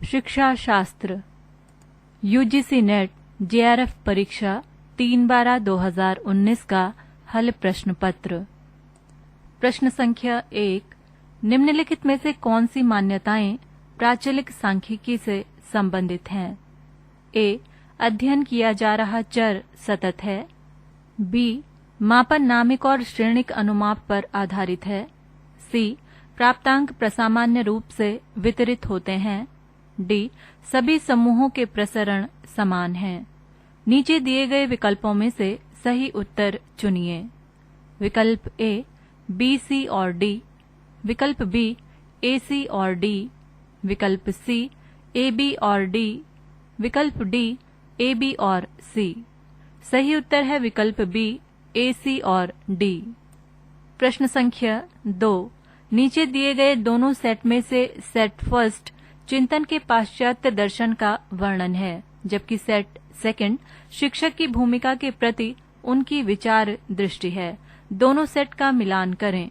शिक्षा शास्त्र UGC net JRF परीक्षा 3/12/2019 का हल प्रश्न पत्र। प्रश्न संख्या 1, निम्नलिखित में से कौन सी मान्यताएं प्राचलिक सांख्यिकी से संबंधित हैं? ए, अध्ययन किया जा रहा चर सतत है। बी, मापन नामिक और श्रेणिक अनुमाप पर आधारित है। सी, प्राप्तांक प्रसामान्य रूप से वितरित होते हैं। डी, सभी समूहों के प्रसरण समान हैं। नीचे दिए गए विकल्पों में से सही उत्तर चुनिए। विकल्प ए, बी, सी और डी। विकल्प बी, ए, सी और डी। विकल्प सी, ए, बी और डी। विकल्प डी, ए, बी और सी। सही उत्तर है विकल्प बी, ए, सी और डी। प्रश्न संख्या 2, नीचे दिए गए दोनों सेट में से सेट फर्स्ट चिंतन के पाश्चात्य दर्शन का वर्णन है, जबकि सेट सेकंड शिक्षक की भूमिका के प्रति उनकी विचार दृष्टि है। दोनों सेट का मिलान करें।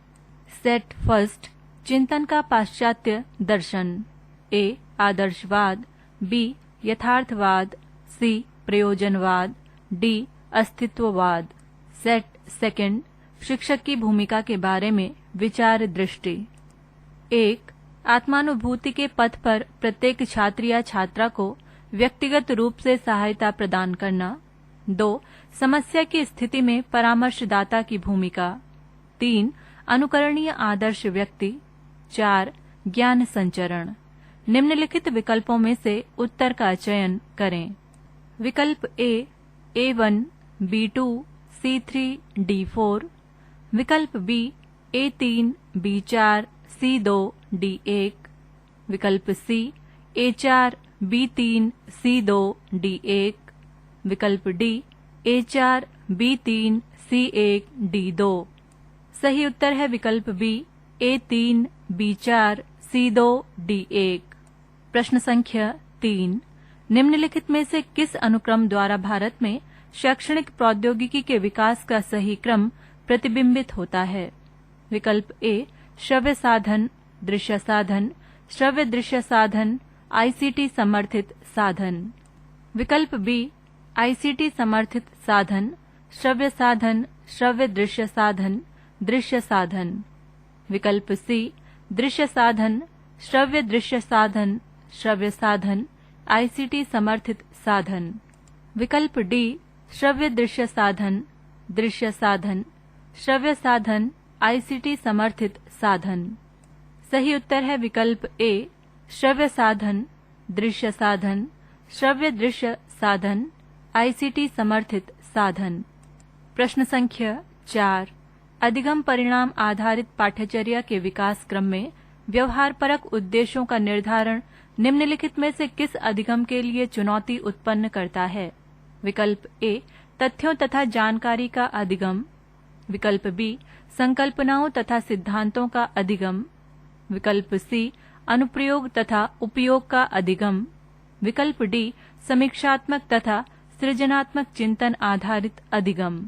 सेट फर्स्ट चिंतन का पाश्चात्य दर्शन। ए, आदर्शवाद। बी, यथार्थवाद। सी, प्रयोजनवाद। डी, अस्तित्ववाद। सेट सेकंड शिक्षक की भूमिका के बारे में विचार दृष्टि। 1, आत्मानुभूति के पथ पर प्रत्येक छात्र या छात्रा को व्यक्तिगत रूप से सहायता प्रदान करना। 2, समस्या की स्थिति में परामर्शदाता की भूमिका। 3, अनुकरणीय आदर्श व्यक्ति। 4, ज्ञान संचरण। निम्नलिखित विकल्पों में से उत्तर का चयन करें। विकल्प ए, A1, B2, C3, D4। विकल्प B, A3, B4, C2, D1। विकल्प सी, A4, B3, C2, D1। विकल्प D, A4, B3, C1, D2। सही उत्तर है विकल्प B, A3, B4, C2, D1। प्रश्न संख्या 3, निम्नलिखित में से किस अनुक्रम द्वारा भारत में शैक्षणिक प्रौद्योगिकी के विकास का सही क्रम प्रतिबिंबित होता है? विकल्प ए, श्रव्य साधन, दृश्य साधन, श्रव्य दृश्य साधन, आईसीटी समर्थित साधन। विकल्प बी, आईसीटी समर्थित साधन, श्रव्य साधन, श्रव्य दृश्य साधन, दृश्य साधन। विकल्प सी, दृश्य साधन, श्रव्य दृश्य साधन, श्रव्य साधन, आईसीटी समर्थित साधन। विकल्प डी, श्रव्य दृश्य साधन, दृश्य साधन, श्रव्य साधन, आईसीटी समर्थित साधन। सही उत्तर है विकल्प ए, श्रव्य साधन, दृश्य साधन, श्रव्य दृश्य साधन, आईसीटी समर्थित साधन। प्रश्न संख्या 4, अधिगम परिणाम आधारित पाठ्यचर्या के विकास क्रम में व्यवहारपरक उद्देश्यों का निर्धारण निम्नलिखित में से किस अधिगम के लिए चुनौती उत्पन्न करता है? विकल्प ए, तथ्यों तथा जानकारी का अधिगम। विकल्प बी, संकल्पनाओं तथा सिद्धांतों का अधिगम। विकल्प सी, अनुप्रयोग तथा उपयोग का अधिगम। विकल्प डी, समीक्षात्मक तथा सृजनात्मक चिंतन आधारित अधिगम।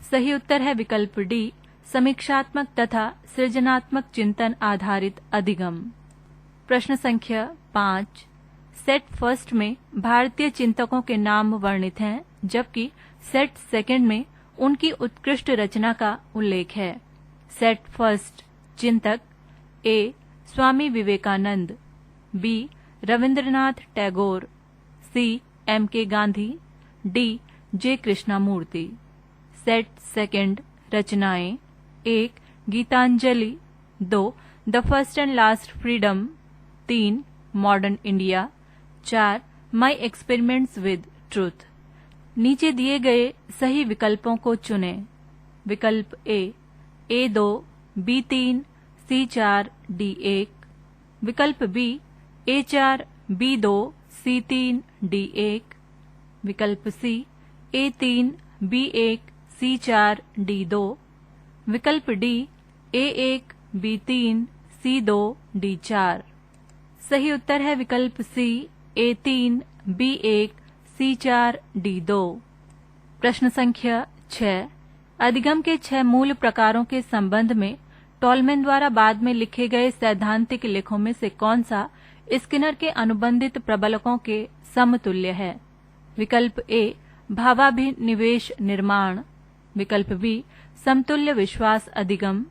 सही उत्तर है विकल्प डी, समीक्षात्मक तथा सृजनात्मक चिंतन आधारित अधिगम। प्रश्न संख्या 5, सेट फर्स्ट में भारतीय चिंतकों के नाम वर्णित हैं, जबकि सेट सेकंड में उनकी उत्कृष्ट रचना का उल्लेख है। सेट फर्स्ट चिंतक: A, Swami Vivekananda. B, Rabindranath Tagore. C, M.K. Gandhi. D, J. Krishnamurti. Set second रचनाएं: 1, Gitanjali. 2, the first and last freedom. 3, modern India. 4, my experiments with truth. नीचे दिए गए सही विकल्पों को चुनें। विकल्प ए, A2, B3, C4, D1। विकल्प B, A4, B2, C3, D1। विकल्प सी, A3, B1, C4, D2। विकल्प D, A1, B3, C2, D4। सही उत्तर है विकल्प सी, A3, B1, C4, D2। प्रश्न संख्या 6, अधिगम के 6 मूल प्रकारों के संबंध में टॉलमैन द्वारा बाद में लिखे गए सैद्धांतिक लेखों में से कौन सा स्किनर के अनुबंधित प्रबलकों के समतुल्य है। विकल्प ए भावाभिनिवेश निर्माण, विकल्प बी समतुल्य विश्वास अधिगम,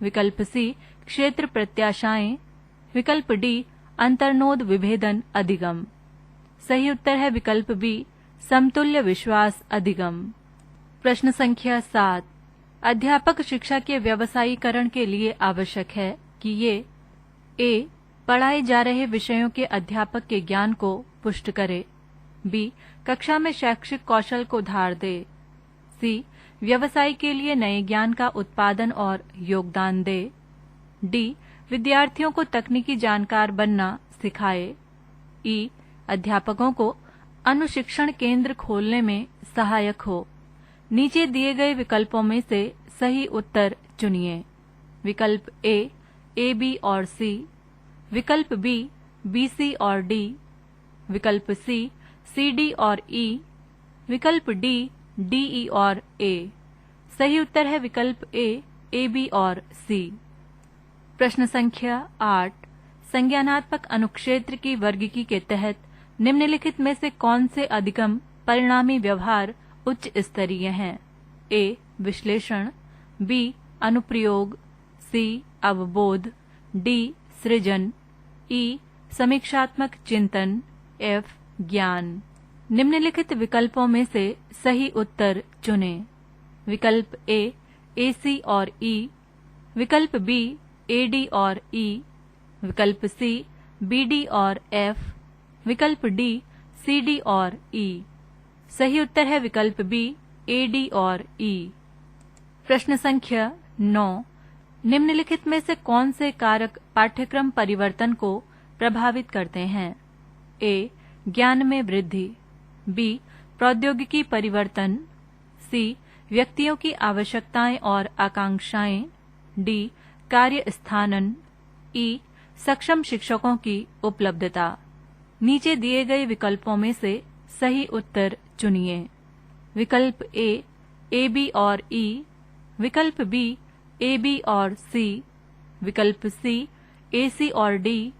विकल्प सी क्षेत्र प्रत्याशाएं, विकल्प डी अंतर्नोद विभेदन अधिगम। सही उत्तर है विकल्प बी समतुल्य विश्वास अधिगम। प्रश्न संख्या 7, अध्यापक शिक्षा के व्यवसायीकरण के लिए आवश्यक है कि ये ए पढ़ाए जा रहे विषयों के अध्यापक के ज्ञान को पुष्ट करे, बी कक्षा में शैक्षिक कौशल को धार दे, सी व्यवसाय के लिए नए ज्ञान का उत्पादन और योगदान दे, डी विद्यार्थियों को तकनीकी जानकार बनना सिखाए, ई अध्यापकों को अनुशिक्षण केंद्र खोलने में सहायक हो। नीचे दिए गए विकल्पों में से सही उत्तर चुनिए। विकल्प ए बी और सी, विकल्प बी सी और डी, विकल्प सी डी और ई, विकल्प डी ई और ए। सही उत्तर है विकल्प ए बी और सी। प्रश्न संख्या 8, संज्ञानात्मक अनुक्षेत्र की वर्गीकी के तहत निम्नलिखित में से कौन से अधिगम परिणामी व्यवहार उच्च स्तरीय हैं? ए विश्लेषण, बी अनुप्रयोग, सी अवबोध, डी सृजन, ई समीक्षात्मक चिंतन, एफ ज्ञान। निम्नलिखित विकल्पों में से सही उत्तर चुनें। विकल्प ए सी और ई, विकल्प बी ए डी और ई, विकल्प सी बी डी और एफ, विकल्प डी सी डी और ई। सही उत्तर है विकल्प बी ए डी और ई। प्रश्न संख्या 9, निम्नलिखित में से कौन से कारक पाठ्यक्रम परिवर्तन को प्रभावित करते हैं? ए ज्ञान में वृद्धि, बी प्रौद्योगिकी परिवर्तन, सी व्यक्तियों की आवश्यकताएं और आकांक्षाएं, डी कार्य स्थानन, ई सक्षम शिक्षकों की उपलब्धता। नीचे दिए गए विकल्पों में से सही उत्तर चुनिए। विकल्प ए बी और ई, विकल्प बी ए बी और सी, विकल्प सी ए सी और डी,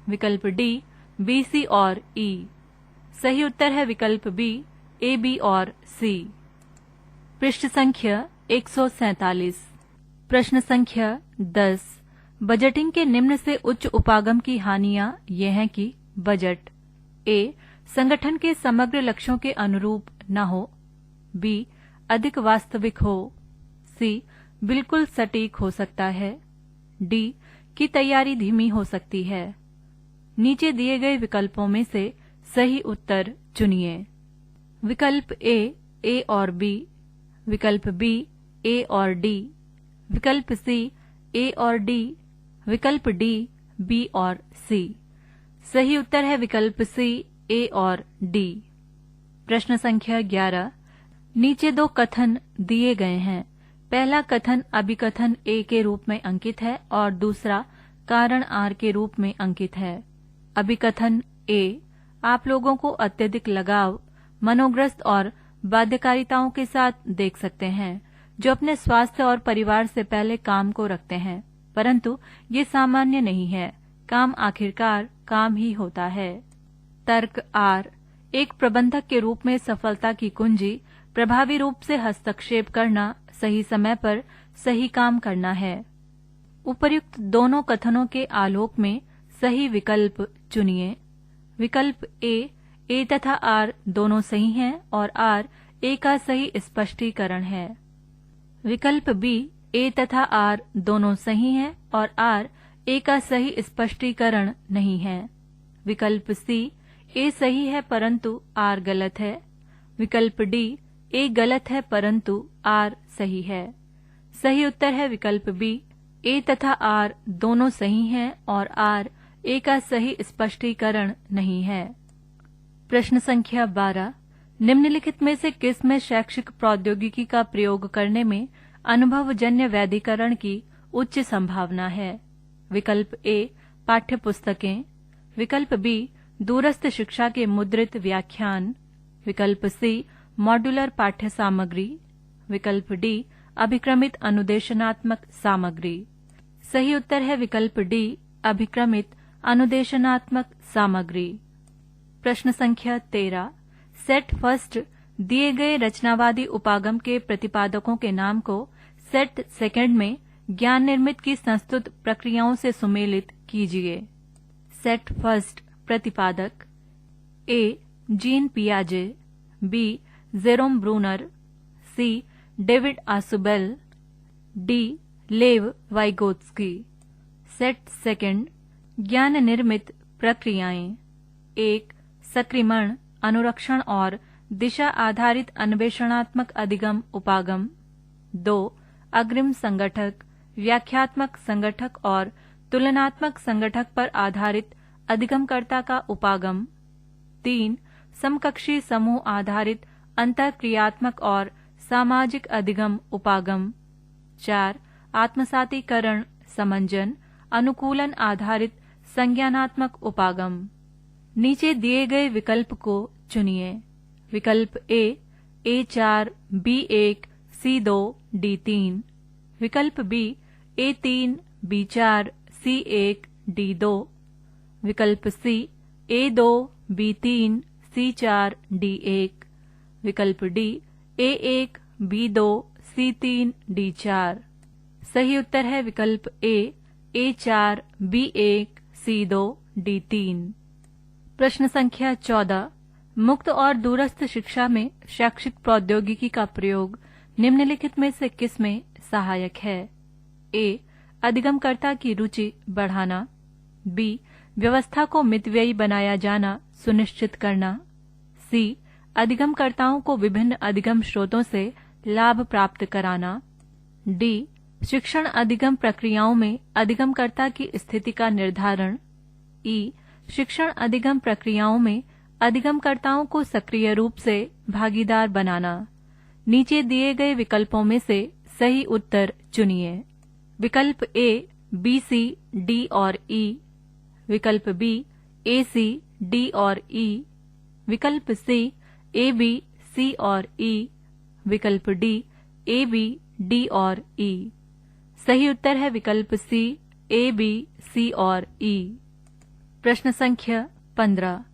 विकल्प डी बी सी और ई। सही उत्तर है विकल्प बी ए बी और सी। पृष्ठ संख्या 147। प्रश्न संख्या 10, बजटिंग के निम्न से उच्च उपागम की हानियां ये हैं कि बजट ए संगठन के समग्र लक्ष्यों के अनुरूप न हो, बी अधिक वास्तविक हो, सी बिल्कुल सटीक हो सकता है, डी की तैयारी धीमी हो सकती है। नीचे दिए गए विकल्पों में से सही उत्तर चुनिए। विकल्प ए और बी, विकल्प बी ए और डी, विकल्प सी ए और डी, विकल्प डी बी और सी। सही उत्तर है विकल्प सी ए और डी। प्रश्न संख्या 11, नीचे दो कथन दिए गए हैं। पहला कथन अभिकथन ए के रूप में अंकित है और दूसरा कारण आर के रूप में अंकित है। अभिकथन ए, आप लोगों को अत्यधिक लगाव, मनोग्रस्त और बाध्यकारिताओं के साथ देख सकते हैं जो अपने स्वास्थ्य और परिवार से पहले काम को रखते हैं, परंतु ये सामान्य नहीं है। काम आखिरकार काम ही होता है। तर्क आर, एक प्रबंधक के रूप में सफलता की कुंजी प्रभावी रूप से हस्तक्षेप करना, सही समय पर सही काम करना है। उपर्युक्त दोनों कथनों के आलोक में सही विकल्प चुनिए। विकल्प ए तथा आर दोनों सही हैं और आर ए का सही स्पष्टीकरण है। विकल्प बी, ए तथा आर दोनों सही हैं और आर ए का सही स्पष्टीकरण नहीं है। विकल्प सी, ए सही है परंतु आर गलत है। विकल्प डी, ए गलत है परंतु आर सही है। सही उत्तर है विकल्प बी, ए तथा आर दोनों सही हैं और आर ए का सही स्पष्टीकरण नहीं है। प्रश्न संख्या 12, निम्नलिखित में से किस में शैक्षिक प्रौद्योगिकी का प्रयोग करने में अनुभवजन्य वैधीकरण की उच्च संभावना है? विकल्प ए, पाठ्य पुस्तकें, विकल्प बी, दूरस्थ शिक्षा के मुद्रित व्याख्यान, विकल्प सी, मॉड्यूलर पाठ्य सामग्री, विकल्प डी, अभिक्रमित अनुदेशनात्मक सामग्री। सही उत्तर है विकल्प डी, अभिक्रमित अनुदेशनात्मक सामग्री। प्रश्न संख्या 13। सेट फर्स्ट दिए गए रचनावादी उपागम के प्रतिपादकों के नाम को सेट सेकंड में ज्ञान निर्मित की संस्तुत प्रक्रियाओं से सुमेलित कीजिए। सेट फर्स्ट प्रतिपादक: ए. जीन पियाजे, B. Jerome Bruner, C. David Ausubel, D. Lev Vygotsky. Set second ज्ञान निर्मित प्रक्रियाएं: 1. सक्रिमण, अनुरक्षण और दिशा आधारित अन्वेषणात्मक अधिगम उपागम। 2. अग्रिम संगठक, व्याख्यात्मक संगठक और तुलनात्मक संगठक पर आधारित अधिगमकर्ता का उपागम। 3. समकक्षी समूह आधारित अंतःक्रियात्मक और सामाजिक अधिगम उपागम। 4. आत्मसातीकरण, समंजन, अनुकूलन आधारित संज्ञानात्मक उपागम। नीचे दिए गए विकल्प को चुनिए। विकल्प ए A4, B1, C2, D3। विकल्प B A3, B4, C1, D2। विकल्प सी A2, B3, C4, D1। विकल्प D A1, B2, C3, D4। सही उत्तर है विकल्प ए A4, B1, C2, D3। प्रश्न संख्या 14। मुक्त और दूरस्थ शिक्षा में शैक्षिक प्रौद्योगिकी का प्रयोग निम्नलिखित में से किस में सहायक है? ए. अधिगमकर्ता की रुचि बढ़ाना, बी. व्यवस्था को मितव्ययी बनाया जाना सुनिश्चित करना, सी. अधिगमकर्ताओं को विभिन्न अधिगम स्रोतों से लाभ प्राप्त कराना, डी. शिक्षण अधिगम प्रक्रियाओं में अधिगमकर्ता की स्थिति का निर्धारण, ई. शिक्षण अधिगम प्रक्रियाओं में अधिगमकर्ताओं को सक्रिय रूप से भागीदार बनाना। नीचे दिए गए विकल्पों में से सही उत्तर चुनिए। विकल्प ए बी, सी, डी और ई। विकल्प बी ए, सी, डी और ई। विकल्प सी ए, बी, सी और ई। विकल्प डी ए, बी, डी और ई। सही उत्तर है विकल्प सी ए, बी, सी और ई। प्रश्न संख्या 15।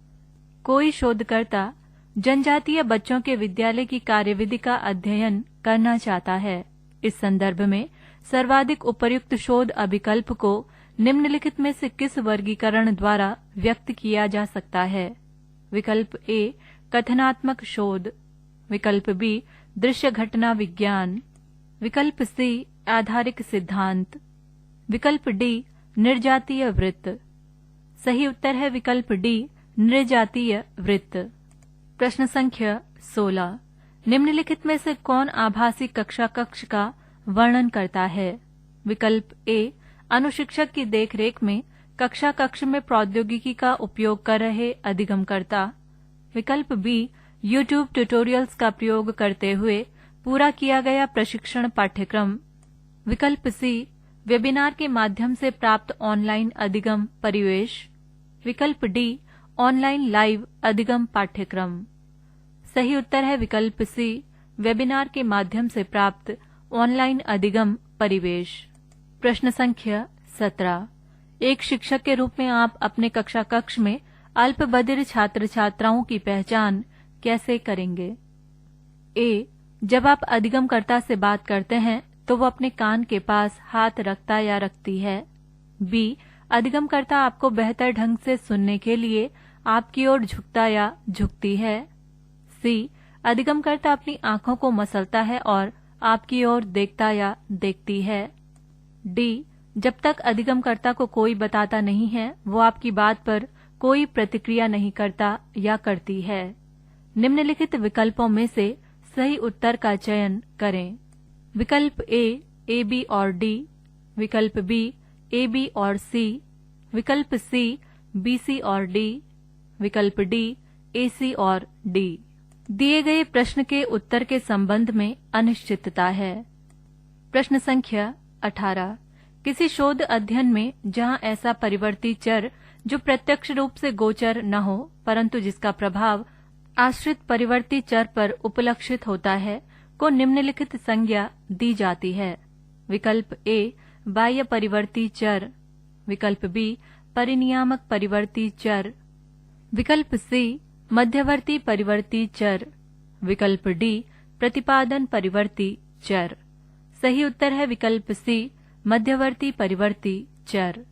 कोई शोधकर्ता जनजातीय बच्चों के विद्यालय की कार्यविधि का अध्ययन करना चाहता है। इस संदर्भ में सर्वाधिक उपयुक्त शोध अभिकल्प को निम्नलिखित में से किस वर्गीकरण द्वारा व्यक्त किया जा सकता है? विकल्प ए कथनात्मक शोध। विकल्प बी दृश्य घटना विज्ञान। विकल्प सी आधारिक सिद्धांत। विकल्प डी निर्जातीय वृत्त। सही उत्तर है विकल्प डी निर्जातीय वृत्त। प्रश्न संख्या 16। निम्नलिखित में से कौन आभासी कक्षा कक्ष का वर्णन करता है? विकल्प ए अनुशिक्षक की देखरेख में कक्षा कक्ष में प्रौद्योगिकी का उपयोग कर रहे अधिगमकर्ता। विकल्प बी YouTube ट्यूटोरियल्स का प्रयोग करते हुए पूरा किया गया प्रशिक्षण पाठ्यक्रम। विकल्प सी वेबिनार के माध्यम से प्राप्त ऑनलाइन अधिगम परिवेश। विकल्प डी ऑनलाइन लाइव अधिगम पाठ्यक्रम। सही उत्तर है विकल्प सी वेबिनार के माध्यम से प्राप्त ऑनलाइन अधिगम परिवेश। प्रश्न संख्या 17। एक शिक्षक के रूप में आप अपने कक्षा कक्ष में अल्पबधिर छात्र छात्राओं की पहचान कैसे करेंगे? ए जब आप अधिगमकर्ता से बात करते हैं तो वो अपने कान के पास हाथ रखता या रखती है। बी अधिगमकर्ता आपको बेहतर ढंग से सुनने के लिए आपकी ओर झुकता या झुकती है। सी अधिगमकर्ता अपनी आंखों को मसलता है और आपकी ओर देखता या देखती है। डी जब तक अधिगमकर्ता को कोई बताता नहीं है वो आपकी बात पर कोई प्रतिक्रिया नहीं करता या करती है। निम्नलिखित विकल्पों में से सही उत्तर का चयन करें। विकल्प ए बी और डी। विकल्प बी ए बी और सी। विकल्प सी बी सी और डी। विकल्प डी ए सी और डी। दिए गए प्रश्न के उत्तर के संबंध में अनिश्चितता है। प्रश्न संख्या 18। किसी शोध अध्ययन में जहां ऐसा परिवर्ती चर जो प्रत्यक्ष रूप से गोचर न हो परंतु जिसका प्रभाव आश्रित परिवर्ती चर पर उपलक्षित होता है को निम्नलिखित संज्ञा दी जाती है। विकल्प ए बाह्य परिवर्ती चर। विकल्प बी परिनियामक परिवर्ती चर, विकल्प सी मध्यवर्ती परिवर्ती चर, विकल्प डी प्रतिपादन परिवर्ती चर। सही उत्तर है विकल्प सी मध्यवर्ती परिवर्ती चर।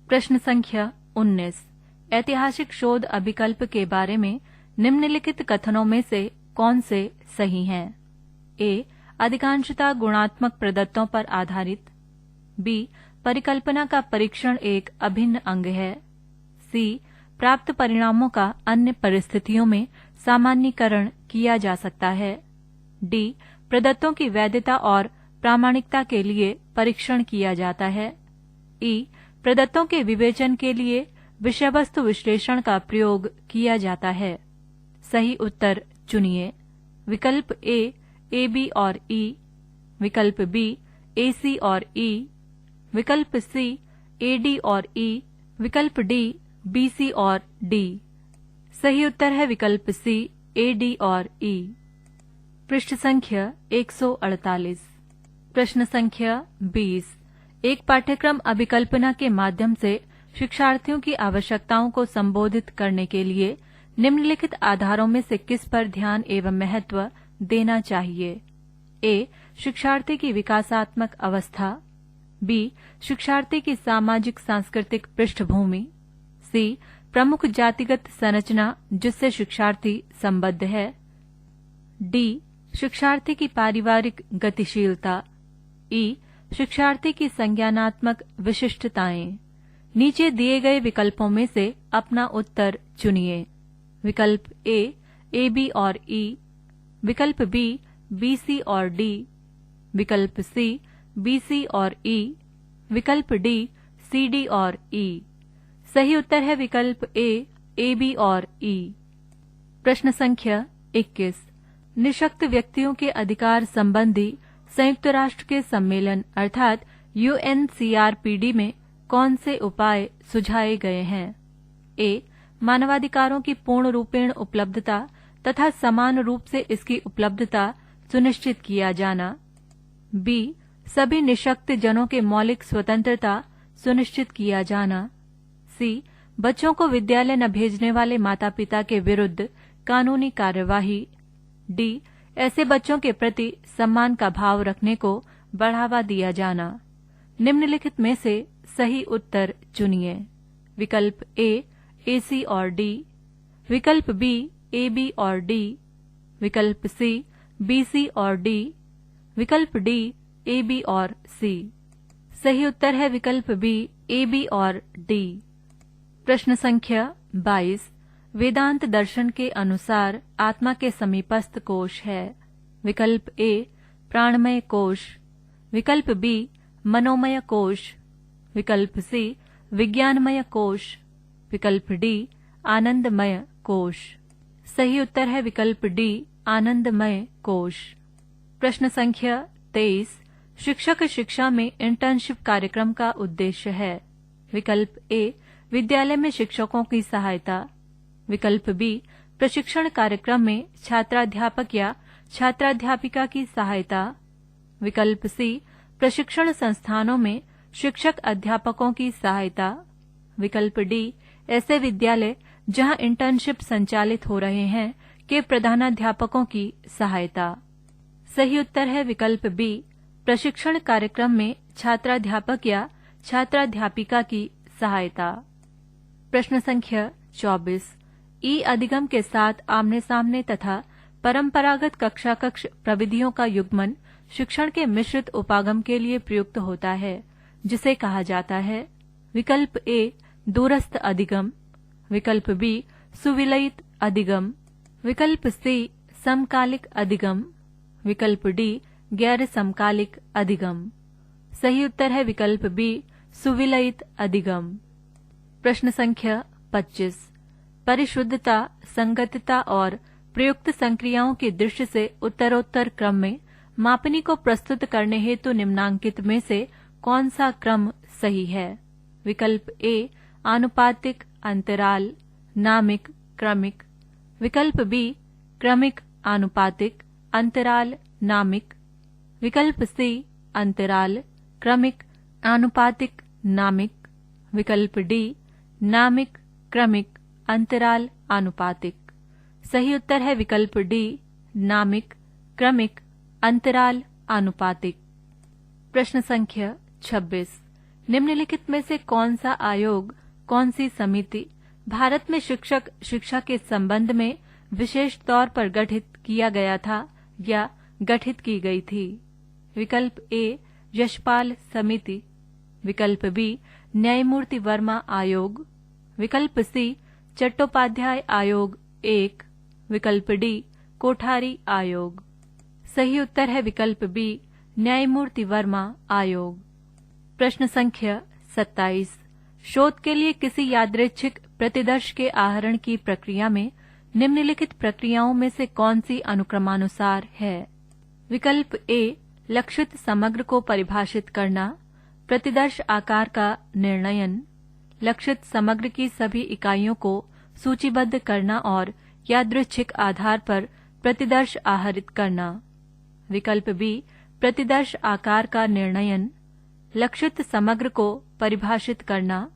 प्रश्न संख्या 19। ऐतिहासिक शोध अभिकल्प के बारे में निम्नलिखित कथनों में से कौन से सही हैं? ए. अधिकांशतः गुणात्मक प्रदत्तों पर आधारित। बी. परिकल्पना का परीक्षण एक अभिन्न अंग है। सी. प्राप्त परिणामों का अन्य परिस्थितियों में सामान्यीकरण किया जा सकता है। डी. प्रदत्तों की वैधता और प्रामाणिकता के लिए परीक्षण किया जाता है। ई. प्रदत्तों के विवेचन के लिए विषयवस्तु विश्लेषण का प्रयोग किया जाता है। सही उत्तर चुनिए। विकल्प ए बी और ई, विकल्प बी ए सी और ई, विकल्प सी ए डी और ई, विकल्प डी बी सी और डी। सही उत्तर है विकल्प सी ए डी और ई। पृष्ठ संख्या 148। प्रश्न संख्या 20। एक पाठ्यक्रम अभिकल्पना के माध्यम से शिक्षार्थियों की आवश्यकताओं को संबोधित करने के लिए निम्नलिखित आधारों में से किस पर ध्यान एवं महत्व देना चाहिए? ए. शिक्षार्थी की विकासात्मक अवस्था। बी. शिक्षार्थी की सामाजिक सांस्कृतिक पृष्ठभूमि। सी. प्रमुख जातिगत संरचना जिससे शिक्षार्थी संबद्ध है। डी. शिक्षार्थी की पारिवारिक गतिशीलता। ई. शिक्षार्थी की संज्ञानात्मक विशिष्टताएं। नीचे दिए गए विकल्पों में से अपना उत्तर चुनिए। विकल्प ए बी और ई, विकल्प बी सी और डी, विकल्प सी बी सी और ई, विकल्प डी सी डी और ई। सही उत्तर है विकल्प ए बी और ई। प्रश्न संख्या 21। निःशक्त व्यक्तियों के अधिकार संबंधी संयुक्त राष्ट्र के सम्मेलन अर्थात UNCRPD में कौन से उपाय सुझाए गए हैं? ए. मानवाधिकारों की पूर्ण रूपेण उपलब्धता तथा समान रूप से इसकी उपलब्धता सुनिश्चित किया जाना। बी. सभी निःशक्त जनों के मौलिक स्वतंत्रता सुनिश्चित किया जाना। सी. बच्चों को विद्यालय न भेजने वाले माता पिता के विरुद्ध कानूनी कार्यवाही। डी. ऐसे बच्चों के प्रति सम्मान का भाव रखने को बढ़ावा दिया जाना। निम्नलिखित में से सही उत्तर चुनिए। विकल्प ए सी और डी, विकल्प बी ए बी और डी, विकल्प सी बी सी और डी, विकल्प डी ए बी और सी। सही उत्तर है विकल्प बी ए बी और डी। प्रश्न संख्या 22। वेदांत दर्शन के अनुसार आत्मा के समीपस्थ कोश है। विकल्प ए प्राणमय कोश, विकल्प बी मनोमय कोश, विकल्प सी विज्ञानमय कोश, विकल्प डी आनंदमय कोश। सही उत्तर है विकल्प डी आनंदमय कोश। प्रश्न संख्या 23। शिक्षक शिक्षा में इंटर्नशिप कार्यक्रम का उद्देश्य है। विकल्प ए विद्यालय में शिक्षकों की सहायता, विकल्प बी प्रशिक्षण कार्यक्रम में छात्राध्यापक या छात्राध्यापिका की सहायता, विकल्प सी प्रशिक्षण संस्थानों में शिक्षक अध्यापकों की सहायता, विकल्प डी ऐसे विद्यालय जहां इंटर्नशिप संचालित हो रहे हैं के प्रधानाध्यापकों की सहायता। सही उत्तर है विकल्प बी प्रशिक्षण कार्यक्रम में छात्राध्यापक या छात्राध्यापिका की सहायता। प्रश्न संख्या 24। ई अधिगम के साथ आमने सामने तथा परंपरागत कक्षा कक्ष प्रविधियों का युग्मन शिक्षण के मिश्रित उपागम के लिए प्रयुक्त होता है, जिसे कहा जाता है। विकल्प ए दूरस्थ अधिगम, विकल्प बी सुविलयित अधिगम, विकल्प सी समकालिक अधिगम, विकल्प डी गैर समकालिक अधिगम। सही उत्तर है विकल्प बी सुविलयित अधिगम। प्रश्न संख्या 25। परिशुद्धता, संगतता और प्रयुक्त संक्रियाओं की दृष्टि से उत्तरोत्तर क्रम में मापनी को प्रस्तुत करने हेतु निम्नांकित में से कौन सा क्रम सही है? विकल्प ए आनुपातिक, अंतराल, नामिक, क्रमिक, विकल्प बी क्रमिक, आनुपातिक, अंतराल, नामिक, विकल्प सी अंतराल, क्रमिक, आनुपातिक, नामिक, विकल्प डी नामिक, क्रमिक, अंतराल, आनुपातिक। सही उत्तर है विकल्प डी, नामिक, क्रमिक, अंतराल, आनुपातिक। प्रश्न संख्या 26। निम्नलिखित में से कौन सा आयोग, कौन सी समिति भारत में शिक्षक शिक्षा के संबंध में विशेष तौर पर गठित किया गया था या गठित की गई थी? विकल्प ए, यशपाल समिति। विकल्प बी, न्यायमूर्ति वर्मा आयोग। विकल्प सी, चट्टोपाध्याय आयोग 1। विकल्प डी, कोठारी आयोग। सही उत्तर है विकल्प बी, न्यायमूर्ति वर्मा आयोग। प्रश्न संख्या 27। शोध के लिए किसी यादृच्छिक प्रतिदर्श के आहरण की प्रक्रिया में निम्नलिखित प्रक्रियाओं में से कौन सी अनुक्रमानुसार है? विकल्प ए, लक्षित समग्र को परिभाषित करना, प्रतिदर्श आकार का निर्णयन, लक्षित समग्र की सभी इकाइयों को सूचीबद्ध करना और यादृच्छिक आधार पर प्रतिदर्श आहरित करना। विकल्प बी, प्रतिदर्श आकार का निर्णयन, लक्षित समग्र को परिभाषित करना,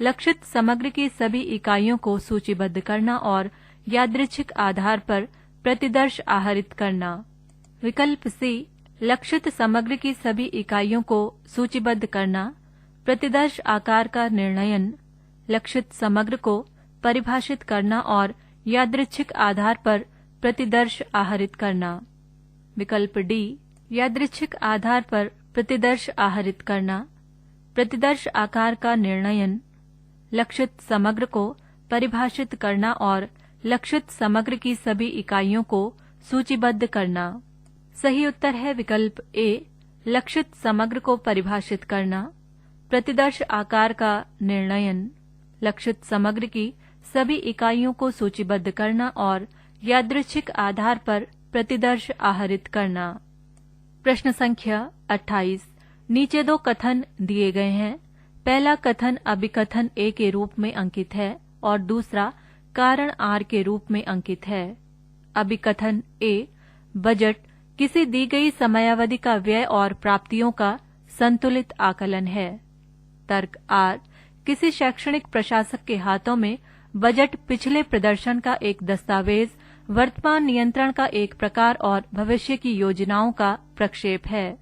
लक्षित समग्र की सभी इकाइयों को सूचीबद्ध करना और यादृच्छिक आधार पर प्रतिदर्श आहरित करना। विकल्प सी, लक्षित समग्र की सभी इकाइयों को सूचीबद्ध करना, प्रतिदर्श आकार का निर्णयन, लक्षित समग्र को परिभाषित करना और यादृच्छिक आधार पर प्रतिदर्श आहरित करना। विकल्प डी, यादृच्छिक आधार पर प्रतिदर्श आहरित करना, प्रतिदर्श आकार का निर्णयन, लक्षित समग्र को परिभाषित करना और लक्षित समग्र की सभी इकाइयों को सूचीबद्ध करना। सही उत्तर है विकल्प ए, लक्षित समग्र को परिभाषित करना, प्रतिदर्श आकार का निर्णयन, लक्षित समग्र की सभी इकाइयों को सूचीबद्ध करना और यादृच्छिक आधार पर प्रतिदर्श आहरित करना। प्रश्न संख्या 28। नीचे दो कथन दिए गए हैं। पहला कथन अभिकथन ए के रूप में अंकित है और दूसरा कारण आर के रूप में अंकित है। अभिकथन ए, बजट किसी दी गई समयावधि का व्यय और प्राप्तियों का संतुलित आकलन है। तर्क आर, किसी शैक्षणिक प्रशासक के हाथों में बजट पिछले प्रदर्शन का एक दस्तावेज, वर्तमान नियंत्रण का एक प्रकार और भविष्य की योजनाओं का प्रक्षेप है।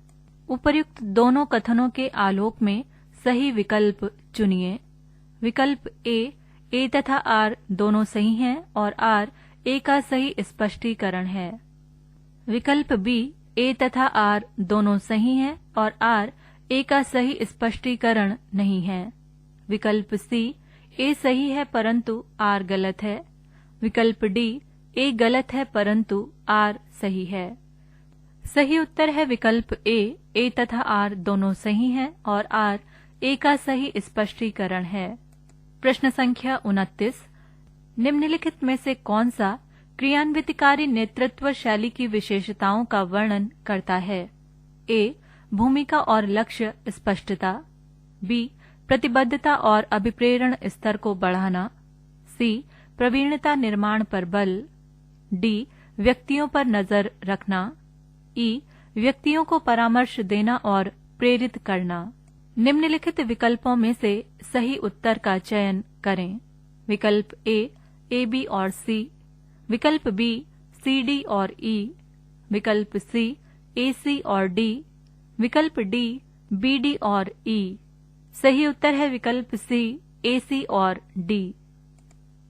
उपर्युक्त दोनों कथनों के आलोक में सही विकल्प चुनिए। विकल्प ए तथा आर दोनों सही हैं और आर ए का सही स्पष्टीकरण है। विकल्प बी, ए तथा आर दोनों सही हैं और आर ए का सही स्पष्टीकरण नहीं है। विकल्प सी, ए सही है परंतु आर गलत है। विकल्प डी, ए गलत है परंतु आर सही है। सही उत्तर है विकल्प ए तथा आर दोनों सही हैं और आर ए का सही स्पष्टीकरण है। प्रश्न संख्या 29। निम्नलिखित में से कौन सा क्रियान्वितकारी नेतृत्व शैली की विशेषताओं का वर्णन करता है? ए, भूमिका और लक्ष्य स्पष्टता। बी, प्रतिबद्धता और अभिप्रेरण स्तर को बढ़ाना। सी, प्रवीणता निर्माण पर बल। डी, व्यक्तियों पर नजर रखना। ई, व्यक्तियों को परामर्श देना और प्रेरित करना। निम्नलिखित विकल्पों में से सही उत्तर का चयन करें। विकल्प ए, बी और सी। विकल्प बी, सी, डी और ई। विकल्प सी, ए, सी और डी। विकल्प डी, बी, डी और ई। सही उत्तर है विकल्प सी, ए, सी और डी।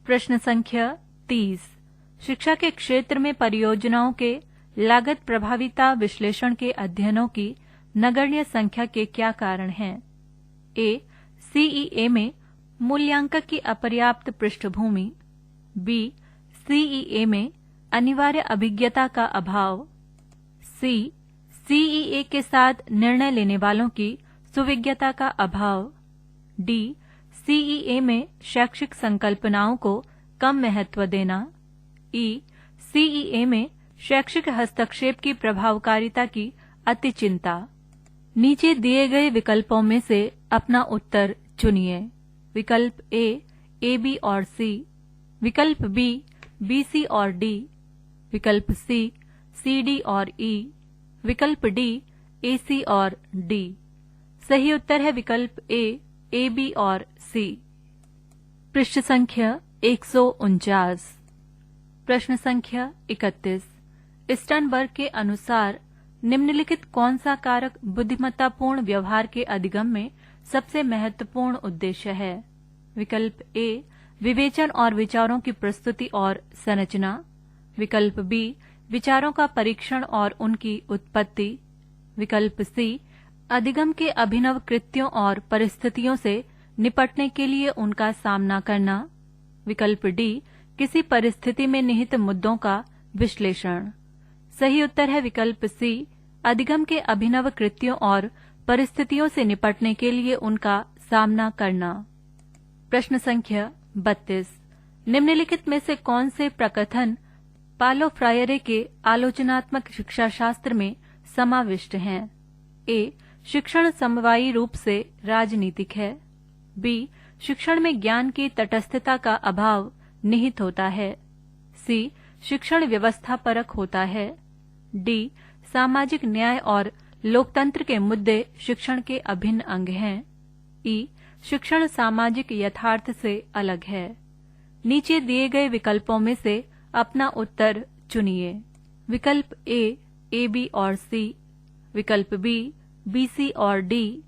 प्रश्न संख्या 30। शिक्षा के क्षेत्र में परियोजनाओं के लागत प्रभाविता विश्लेषण के अध्ययनों की नगण्य संख्या के क्या कारण हैं? ए, सीईए में मूल्यांकन की अपर्याप्त पृष्ठभूमि। बी, सीईए में अनिवार्य अभिज्ञता का अभाव। सी, सीईए के साथ निर्णय लेने वालों की सुविज्ञता का अभाव। डी, सीईए में शैक्षिक संकल्पनाओं को कम महत्व देना। ई, सीईए में शैक्षिक हस्तक्षेप की प्रभावकारिता की अति चिंता। नीचे दिए गए विकल्पों में से अपना उत्तर चुनिए। विकल्प ए, बी और सी। विकल्प बी, सी और डी। विकल्प सी, डी और ई। विकल्प डी, सी और डी। सही उत्तर है विकल्प ए, बी और सी। पृष्ठ संख्या 149। प्रश्न संख्या 31। स्टर्नबर्ग के अनुसार निम्नलिखित कौन सा कारक बुद्धिमत्तापूर्ण व्यवहार के अधिगम में सबसे महत्वपूर्ण उद्देश्य है? विकल्प ए, विवेचन और विचारों की प्रस्तुति और संरचना। विकल्प बी, विचारों का परीक्षण और उनकी उत्पत्ति। विकल्प सी, अधिगम के अभिनव कृत्यों और परिस्थितियों से निपटने के लिए उनका सामना करना। विकल्प डी, किसी परिस्थिति में निहित मुद्दों का विश्लेषण। सही उत्तर है विकल्प सी, अधिगम के अभिनव कृत्यों और परिस्थितियों से निपटने के लिए उनका सामना करना। प्रश्न संख्या 32। निम्नलिखित में से कौन से प्रकथन पालो फ्रायरे के आलोचनात्मक शिक्षा शास्त्र में समाविष्ट हैं? ए, शिक्षण समवायी रूप से राजनीतिक है। बी, शिक्षण में ज्ञान की तटस्थता का अभाव निहित होता है। सी, शिक्षण व्यवस्थापरक होता है। डी, सामाजिक न्याय और लोकतंत्र के मुद्दे शिक्षण के अभिन्न अंग हैं। ई, शिक्षण सामाजिक यथार्थ से अलग है। नीचे दिए गए विकल्पों में से अपना उत्तर चुनिए। विकल्प ए, बी और सी। विकल्प बी, सी और डी।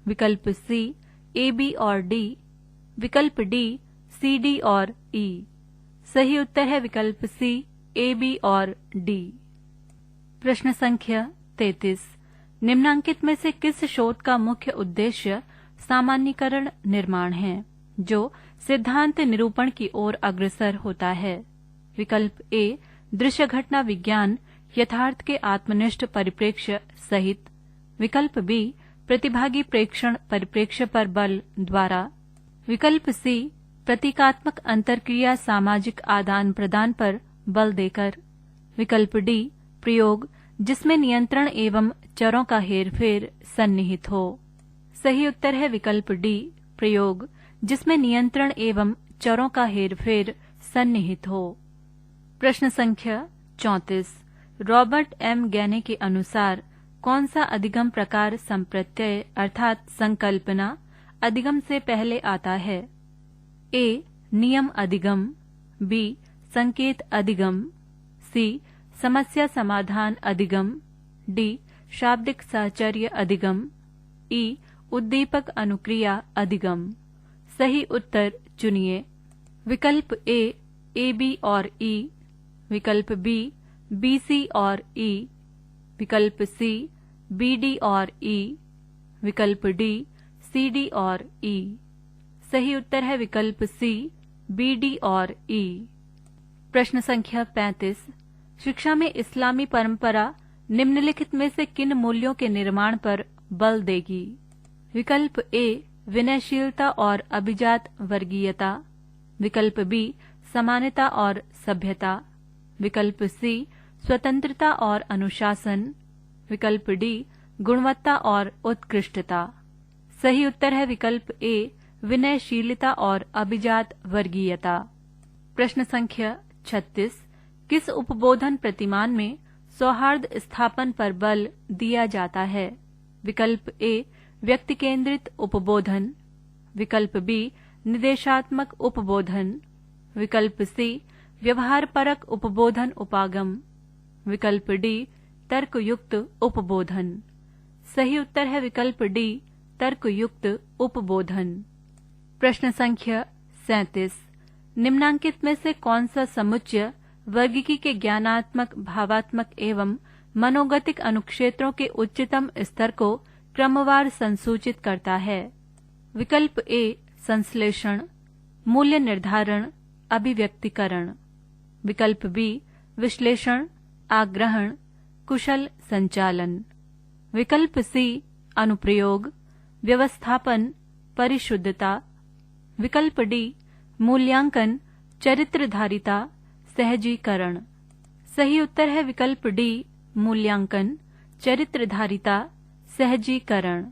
विकल्प सी, ए, बी और डी। विकल्प डी, सी, डी और ई। सही उत्तर है विकल्प सी, ए, बी और डी। प्रश्न संख्या 33। निम्नांकित में से किस शोध का मुख्य उद्देश्य सामान्यीकरण निर्माण है, जो सिद्धांत निरूपण की ओर अग्रसर होता है? विकल्प ए, दृश्य घटना विज्ञान यथार्थ के आत्मनिष्ठ परिप्रेक्ष्य सहित। विकल्प बी, प्रतिभागी प्रेक्षण परिप्रेक्ष्य पर बल द्वारा। विकल्प सी, प्रतीकात्मक अंतरक्रिया सामाजिक आदान प्रदान पर बल देकर। विकल्प डी, प्रयोग जिसमें नियंत्रण एवं चरों का हेरफेर सन्निहित हो। सही उत्तर है विकल्प डी, प्रयोग जिसमें नियंत्रण एवं चरों का हेरफेर सन्निहित हो। प्रश्न संख्या 34। रॉबर्ट एम गैने के अनुसार कौन सा अधिगम प्रकार संप्रत्यय अर्थात संकल्पना अधिगम से पहले आता है? ए, नियम अधिगम। बी, संकेत अधिगम। सी, समस्या समाधान अधिगम। डी, शाब्दिक साहचर्य अधिगम। ई, उद्दीपक अनुक्रिया अधिगम। सही उत्तर चुनिए। विकल्प ए, बी और ई। विकल्प बी, सी और ई। विकल्प सी, बी, डी और ई। विकल्प डी, सी, डी और ई। सही उत्तर है विकल्प सी, बी, डी और ई। प्रश्न संख्या 35। शिक्षा में इस्लामी परंपरा निम्नलिखित में से किन मूल्यों के निर्माण पर बल देगी? विकल्प ए, विनयशीलता और अभिजात वर्गीयता। विकल्प बी, समानता और सभ्यता। विकल्प सी, स्वतंत्रता और अनुशासन। विकल्प डी, गुणवत्ता और उत्कृष्टता। सही उत्तर है विकल्प ए, विनयशीलता और अभिजात वर्गीयता। प्रश्न संख्या 36। किस उपबोधन प्रतिमान में सौहार्द स्थापन पर बल दिया जाता है? विकल्प ए, व्यक्ति केंद्रित उपबोधन। विकल्प बी, निर्देशात्मक उपबोधन। विकल्प सी, व्यवहारपरक उपबोधन उपागम। विकल्प डी, तर्कयुक्त उपबोधन। सही उत्तर है विकल्प डी, तर्कयुक्त उपबोधन। प्रश्न संख्या 37। निम्नांकित में से कौन सा समुच्चय वर्गीकी के ज्ञानात्मक, भावात्मक एवं मनोगतिक अनुक्षेत्रों के उच्चतम स्तर को क्रमवार संसूचित करता है? विकल्प ए, संश्लेषण। मूल्य निर्धारण, अभिव्यक्तिकरण। विकल्प बी, विश्लेषण, आग्रहण, कुशल संचालन। विकल्प सी, अनुप्रयोग, व्यवस्थापन, परिशुद्धता। विकल्प डी, मूल्यांकन, चरित्रधारिता, सहजीकरण। सही उत्तर है विकल्प डी, मूल्यांकन, चरित्रधारिता, सहजीकरण।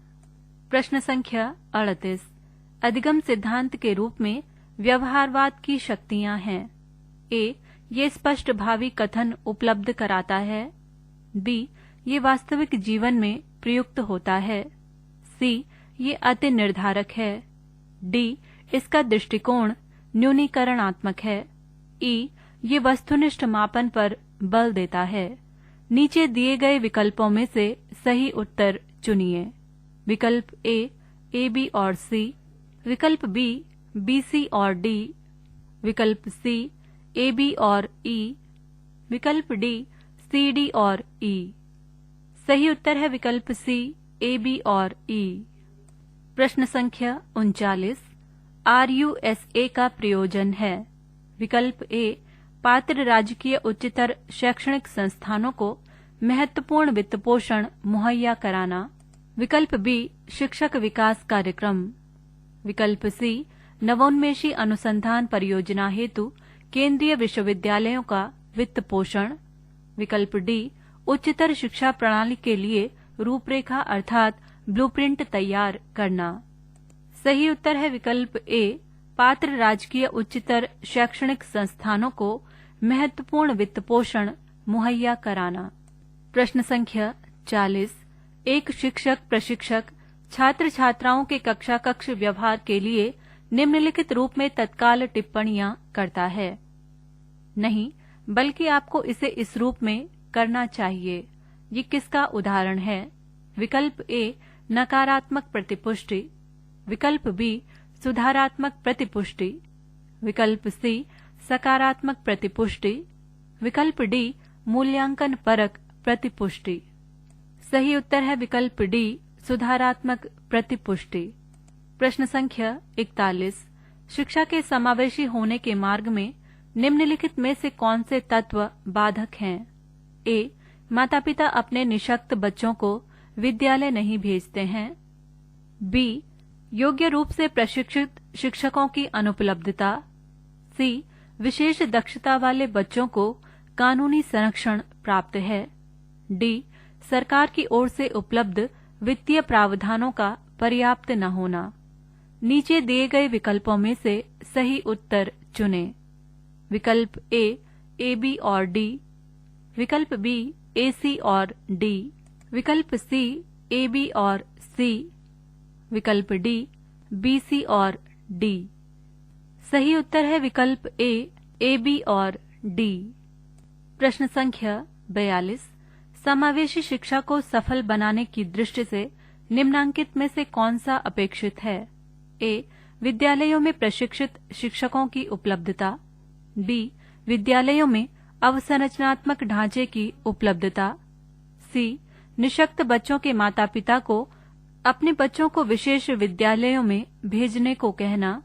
प्रश्न संख्या 38। अधिगम सिद्धांत के रूप में व्यवहारवाद की शक्तियां हैं। ए, ये स्पष्ट भावी कथन उपलब्ध कराता है। बी, ये वास्तविक जीवन में प्रयुक्त होता है। सी, ये अति निर्धारक है। डी, इसका दृष्टिकोण न्यूनीकरणात्मक है। ई, ये वस्तुनिष्ठ मापन पर बल देता है। नीचे दिए गए विकल्पों में से सही उत्तर चुनिए। विकल्प ए बी और सी, विकल्प बी सी और डी, विकल्प सी ए बी और ई, विकल्प डी सी डी और ई। सही उत्तर है विकल्प सी ए बी और ई। प्रश्न संख्या 39, RUSA का प्रयोजन है। विकल्प ए, पात्र राजकीय उच्चतर शैक्षणिक संस्थानों को महत्वपूर्ण वित्तपोषण मुहैया कराना। विकल्प बी, शिक्षक विकास कार्यक्रम। विकल्प सी, नवोन्मेषी अनुसंधान परियोजना हेतु केंद्रीय विश्वविद्यालयों का वित्त पोषण। विकल्प डी, उच्चतर शिक्षा प्रणाली के लिए रूपरेखा अर्थात ब्लूप्रिंट तैयार करना। सही उत्तर है विकल्प ए, पात्र राजकीय उच्चतर शैक्षणिक संस्थानों को महत्वपूर्ण वित्त पोषण मुहैया कराना। प्रश्न संख्या 40, एक शिक्षक प्रशिक्षक छात्र छात्राओं के कक्षा कक्ष व्यवहार के लिए निम्नलिखित रूप में तत्काल टिप्पणियां करता है। नहीं, बल्कि आपको इसे इस रूप में करना चाहिए। ये किसका उदाहरण है? विकल्प ए, नकारात्मक प्रतिपुष्टि। विकल्प बी, सुधारात्मक प्रतिपुष्टि। विकल्प सी, सकारात्मक प्रतिपुष्टि। विकल्प डी, मूल्यांकन परक प्रतिपुष्टि। सही उत्तर है विकल्प डी, सुधारात्मक प्रतिपुष्टि। प्रश्न संख्या 41, शिक्षा के समावेशी होने के मार्ग में निम्नलिखित में से कौन से तत्व बाधक हैं? ए, माता पिता अपने निःशक्त बच्चों को विद्यालय नहीं भेजते हैं। बी, योग्य रूप से प्रशिक्षित शिक्षकों की अनुपलब्धता। सी, विशेष दक्षता वाले बच्चों को कानूनी संरक्षण प्राप्त है। डी, सरकार की ओर से उपलब्ध वित्तीय प्रावधानों का पर्याप्त न होना। नीचे दिए गए विकल्पों में से सही उत्तर चुनें। विकल्प ए बी और डी। विकल्प बी, ए सी और डी। विकल्प सी, ए बी और सी। विकल्प डी, बी सी और डी। सही उत्तर है विकल्प ए बी और डी। प्रश्न संख्या 42, समावेशी शिक्षा को सफल बनाने की दृष्टि से निम्नांकित में से कौन सा अपेक्षित है? ए, विद्यालयों में प्रशिक्षित शिक्षकों की उपलब्धता। बी, विद्यालयों में अवसंरचनात्मक ढांचे की उपलब्धता। सी, निःशक्त बच्चों के माता पिता को अपने बच्चों को विशेष विद्यालयों में भेजने को कहना।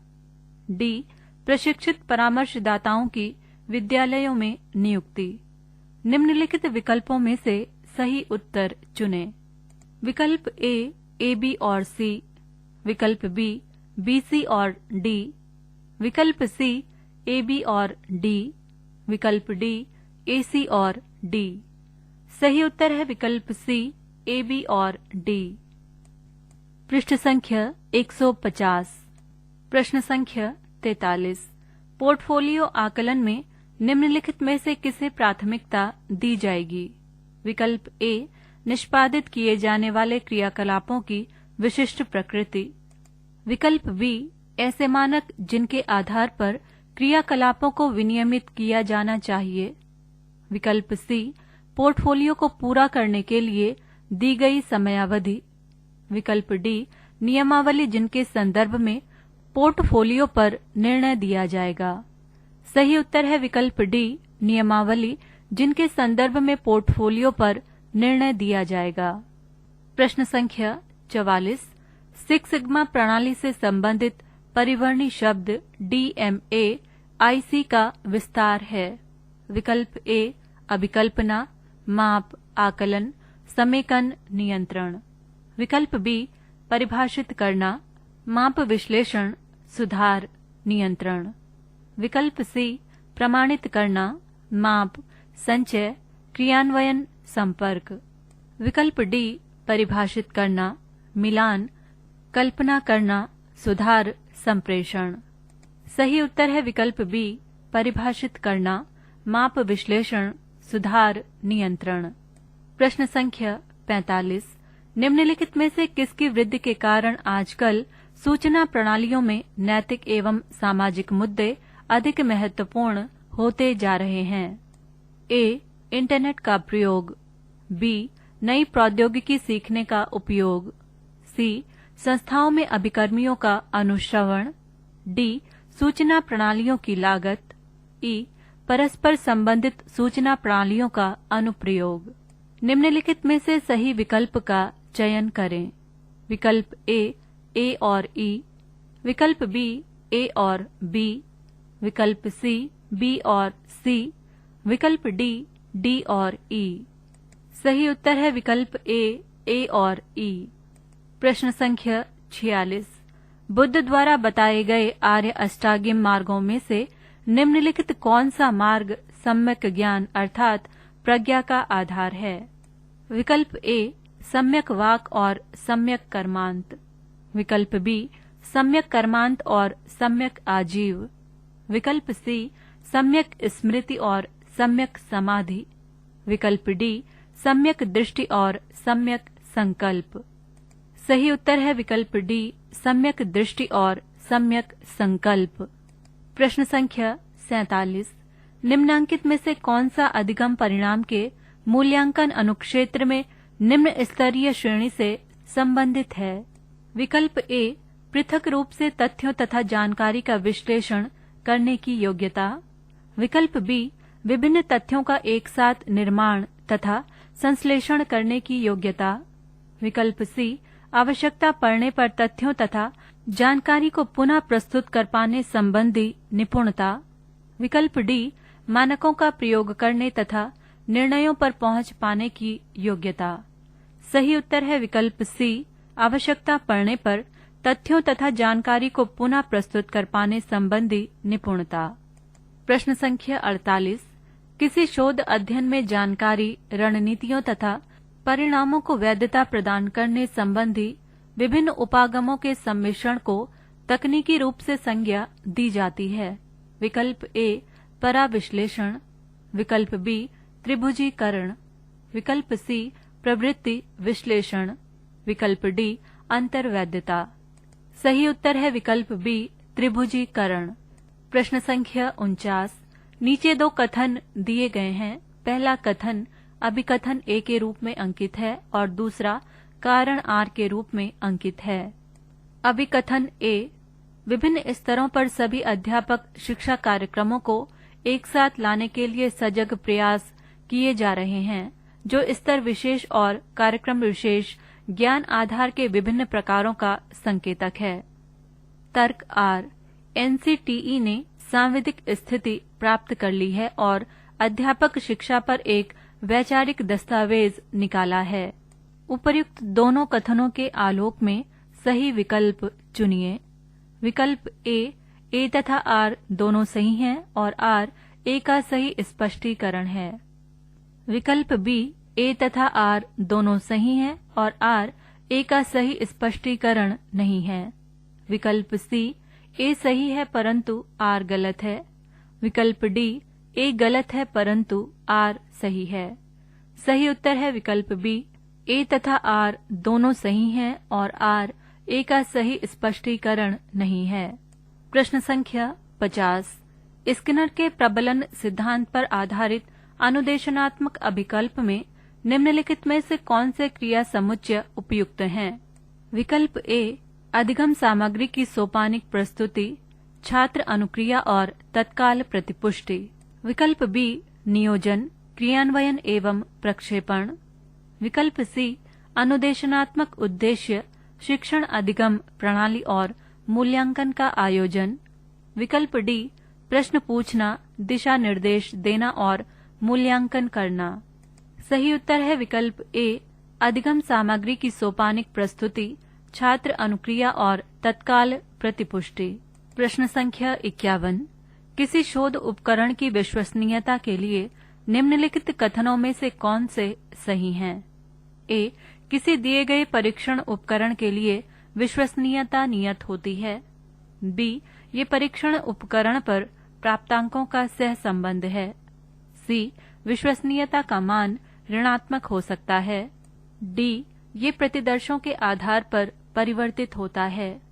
डी, प्रशिक्षित परामर्शदाताओं की विद्यालयों में नियुक्ति। निम्नलिखित विकल्पों में से सही उत्तर चुनें। विकल्प ए बी और सी। विकल्प बी सी और डी। विकल्प सी, ए बी और डी। विकल्प डी, ए सी और डी। सही उत्तर है विकल्प सी, ए बी और डी। पृष्ठ संख्या 150। प्रश्न संख्या 43, पोर्टफोलियो आकलन में निम्नलिखित में से किसे प्राथमिकता दी जाएगी? विकल्प ए, निष्पादित किए जाने वाले क्रियाकलापों की विशिष्ट प्रकृति। विकल्प बी, ऐसे मानक जिनके आधार पर क्रियाकलापों को विनियमित किया जाना चाहिए। विकल्प सी, पोर्टफोलियो को पूरा करने के लिए दी गई समयावधि। विकल्प डी, नियमावली जिनके संदर्भ में पोर्टफोलियो पर निर्णय दिया जाएगा। सही उत्तर है विकल्प डी, नियमावली जिनके संदर्भ में पोर्टफोलियो पर निर्णय दिया जाएगा। प्रश्न संख्या 44, सिक्स सिग्मा प्रणाली से संबंधित परिवर्णी शब्द DMA IC का विस्तार है। विकल्प ए, अभिकल्पना, माप, आकलन, समेकन, नियंत्रण। विकल्प बी, परिभाषित करना, माप विश्लेषण, सुधार, नियंत्रण। विकल्प सी, प्रमाणित करना, माप, संचय, क्रियान्वयन, संपर्क। विकल्प डी, परिभाषित करना, मिलान, कल्पना करना, सुधार, संप्रेषण। सही उत्तर है विकल्प बी, परिभाषित करना, माप विश्लेषण, सुधार, नियंत्रण। प्रश्न संख्या 45, निम्नलिखित में से किसकी वृद्धि के कारण आजकल सूचना प्रणालियों में नैतिक एवं सामाजिक मुद्दे अधिक महत्वपूर्ण होते जा रहे हैं। ए. इंटरनेट का प्रयोग। बी. नई प्रौद्योगिकी सीखने का उपयोग। सी. संस्थाओं में अभिकर्मियों का अनुश्रवण। डी. सूचना प्रणालियों की लागत। ई. परस्पर संबंधित सूचना प्रणालियों का अनुप्रयोग। निम्नलिखित में से सही विकल्प का चयन करें। विकल्प ए और ई। विकल्प बी, ए और बी। विकल्प सी, बी और सी। विकल्प डी और ई। सही उत्तर है विकल्प ए और ई। प्रश्न संख्या 46। बुद्ध द्वारा बताए गए आर्य अष्टांगिक मार्गों में से निम्नलिखित कौन सा मार्ग सम्यक ज्ञान अर्थात प्रज्ञा का आधार है? विकल्प ए, सम्यक वाक और सम्यक कर्मांत। विकल्प बी, सम्यक कर्मांत और सम्यक आजीव। विकल्प सी, सम्यक स्मृति और सम्यक समाधि। विकल्प डी, सम्यक दृष्टि और सम्यक संकल्प। सही उत्तर है विकल्प डी, सम्यक दृष्टि और सम्यक संकल्प। प्रश्न संख्या 47। निम्नांकित में से कौन सा अधिगम परिणाम के मूल्यांकन अनुक्षेत्र में निम्न स्तरीय श्रेणी से संबंधित है? विकल्प ए, पृथक रूप से तथ्यों तथा जानकारी का विश्लेषण करने की योग्यता। विकल्प बी, विभिन्न तथ्यों का एक साथ निर्माण तथा संश्लेषण करने की योग्यता। विकल्प सी, आवश्यकता पड़ने पर तथ्यों तथा जानकारी को पुनः प्रस्तुत कर पाने संबंधी निपुणता। विकल्प डी, मानकों का प्रयोग करने तथा निर्णयों पर पहुंच पाने की योग्यता। सही उत्तर है विकल्प सी, आवश्यकता पड़ने पर तथ्यों तथा जानकारी को पुनः प्रस्तुत कर पाने संबंधी निपुणता। प्रश्न संख्या 48। किसी शोध अध्ययन में जानकारी, रणनीतियों तथा परिणामों को वैधता प्रदान करने संबंधी विभिन्न उपागमों के सम्मिश्रण को तकनीकी रूप से संज्ञा दी जाती है। विकल्प ए, पराविश्लेषण। विकल्प बी, त्रिभुजीकरण। विकल्प सी, प्रवृत्ति विश्लेषण। विकल्प डी, अंतर्वैधता। सही उत्तर है विकल्प बी, त्रिभुजीकरण। प्रश्न संख्या 49। नीचे दो कथन दिए गए हैं। पहला कथन अभिकथन ए के रूप में अंकित है और दूसरा कारण आर के रूप में अंकित है। अभिकथन ए, विभिन्न स्तरों पर सभी अध्यापक शिक्षा कार्यक्रमों को एक साथ लाने के लिए सजग प्रयास किए जा रहे हैं, जो स्तर विशेष और कार्यक्रम विशेष ज्ञान आधार के विभिन्न प्रकारों का संकेतक है। तर्क आर, एनसीटीई ने सांविधिक स्थिति प्राप्त कर ली है और अध्यापक शिक्षा पर एक वैचारिक दस्तावेज निकाला है। उपर्युक्त दोनों कथनों के आलोक में सही विकल्प चुनिए। विकल्प ए तथा आर दोनों सही हैं और आर ए का सही स्पष्टीकरण है। विकल्प बी, ए तथा आर दोनों सही हैं और आर ए का सही स्पष्टीकरण नहीं है। विकल्प सी, ए सही है परंतु आर गलत है। विकल्प डी, ए गलत है परंतु आर सही है। सही उत्तर है विकल्प बी, ए तथा आर दोनों सही हैं और आर ए का सही स्पष्टीकरण नहीं है। प्रश्न संख्या 50। स्किनर के प्रबलन सिद्धांत पर आधारित अनुदेशनात्मक अभिकल्प में निम्नलिखित में से कौन से क्रिया समुच्चय उपयुक्त हैं? विकल्प ए, अधिगम सामग्री की सोपानिक प्रस्तुति, छात्र अनुक्रिया और तत्काल प्रतिपुष्टि। विकल्प बी, नियोजन, क्रियान्वयन एवं प्रक्षेपण। विकल्प सी, अनुदेशनात्मक उद्देश्य, शिक्षण अधिगम प्रणाली और मूल्यांकन का आयोजन। विकल्प डी, प्रश्न पूछना, दिशा निर्देश देना और मूल्यांकन करना। सही उत्तर है विकल्प ए, अधिगम सामग्री की सोपानिक प्रस्तुति, छात्र अनुक्रिया और तत्काल प्रतिपुष्टि। प्रश्न संख्या 51। किसी शोध उपकरण की विश्वसनीयता के लिए निम्नलिखित कथनों में से कौन से सही हैं? ए, किसी दिए गए परीक्षण उपकरण के लिए विश्वसनीयता नियत होती है। बी, ये परीक्षण उपकरण पर प्राप्तांकों का सह संबंध है। सी, विश्वसनीयता का मान ऋणात्मक हो सकता है। डी, ये प्रतिदर्शों के आधार पर परिवर्तित होता है।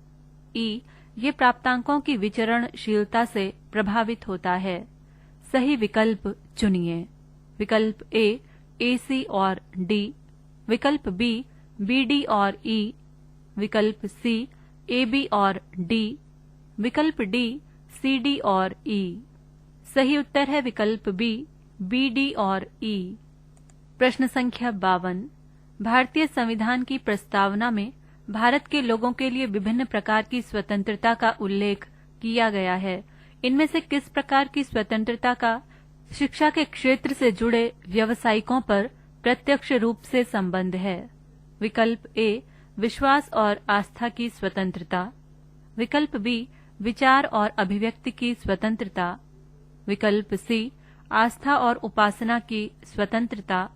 ई ये प्राप्तांकों की विचरणशीलता से प्रभावित होता है। सही विकल्प चुनिए। विकल्प ए सी और डी, विकल्प बी डी और ई, विकल्प सी ए बी और डी, विकल्प डी सी डी और ई। सही उत्तर है विकल्प बी डी और ई। प्रश्न संख्या 52। भारतीय संविधान की प्रस्तावना में भारत के लोगों के लिए विभिन्न प्रकार की स्वतंत्रता का उल्लेख किया गया है। इनमें से किस प्रकार की स्वतंत्रता का शिक्षा के क्षेत्र से जुड़े व्यावसायिकों पर प्रत्यक्ष रूप से संबंध है? विकल्प ए विश्वास और आस्था की स्वतंत्रता, विकल्प बी विचार और अभिव्यक्ति की स्वतंत्रता, विकल्प सी आस्था और उपासना की स्वतंत्रता,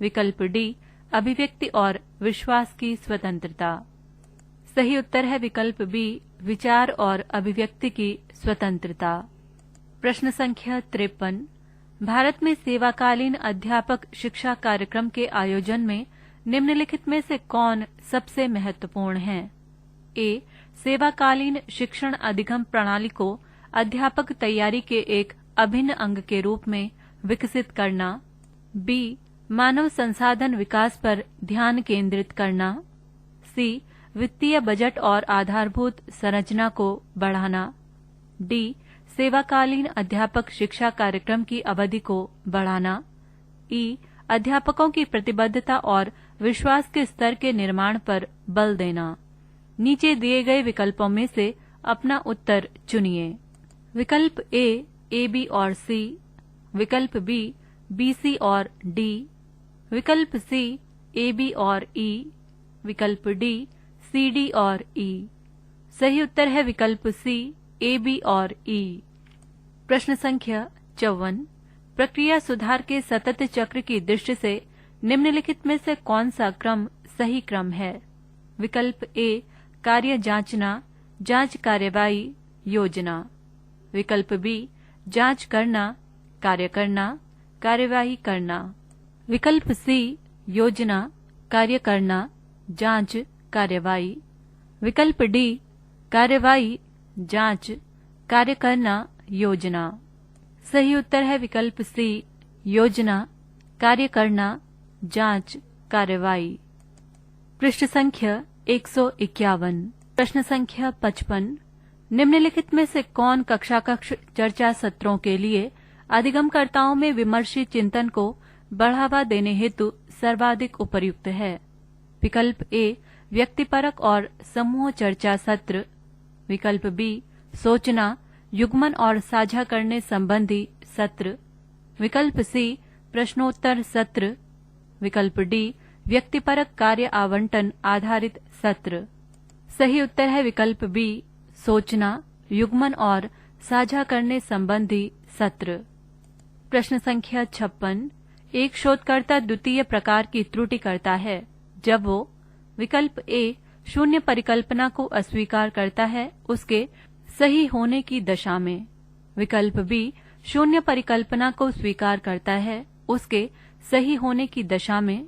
विकल्प डी अभिव्यक्ति और विश्वास की स्वतंत्रता। सही उत्तर है विकल्प बी विचार और अभिव्यक्ति की स्वतंत्रता। प्रश्न संख्या 53। भारत में सेवाकालीन अध्यापक शिक्षा कार्यक्रम के आयोजन में निम्नलिखित में से कौन सबसे महत्वपूर्ण है? ए सेवाकालीन शिक्षण अधिगम प्रणाली को अध्यापक तैयारी के एक अभिन्न अंग के रूप में विकसित करना, बी मानव संसाधन विकास पर ध्यान केंद्रित करना, सी वित्तीय बजट और आधारभूत संरचना को बढ़ाना, डी सेवाकालीन अध्यापक शिक्षा कार्यक्रम की अवधि को बढ़ाना, ई अध्यापकों की प्रतिबद्धता और विश्वास के स्तर के निर्माण पर बल देना। नीचे दिए गए विकल्पों में से अपना उत्तर चुनिए। विकल्प ए बी और सी, विकल्प बी सी और डी, विकल्प सी ए बी और ई, विकल्प डी सी डी और ई। सही उत्तर है विकल्प सी ए बी और ई। प्रश्न संख्या 54। प्रक्रिया सुधार के सतत चक्र की दृष्टि से निम्नलिखित में से कौन सा क्रम सही क्रम है? विकल्प ए कार्य जांचना, जांच कार्यवाही, योजना, विकल्प बी जांच करना, कार्य करना, कार्यवाही करना, विकल्प सी योजना, कार्य करना, जांच, कार्यवाही, विकल्प डी कार्यवाही, जांच, कार्य करना, योजना। सही उत्तर है विकल्प सी योजना, कार्य करना, जांच, कार्यवाही। पृष्ठ संख्या 151। प्रश्न संख्या 55। निम्नलिखित में से कौन कक्षा कक्ष चर्चा सत्रों के लिए अधिगमकर्ताओं में विमर्शी चिंतन को बढ़ावा देने हेतु सर्वाधिक उपयुक्त है? विकल्प ए व्यक्तिपरक और समूह चर्चा सत्र, विकल्प बी सोचना, युग्मन और साझा करने संबंधी सत्र, विकल्प सी प्रश्नोत्तर सत्र, विकल्प डी व्यक्तिपरक कार्य आवंटन आधारित सत्र। सही उत्तर है विकल्प बी सोचना, युग्मन और साझा करने संबंधी सत्र। प्रश्न संख्या 56। एक शोधकर्ता द्वितीय प्रकार की त्रुटि करता है जब वो विकल्प ए शून्य परिकल्पना को अस्वीकार करता है उसके सही होने की दशा में, विकल्प बी शून्य परिकल्पना को स्वीकार करता है उसके सही होने की दशा में,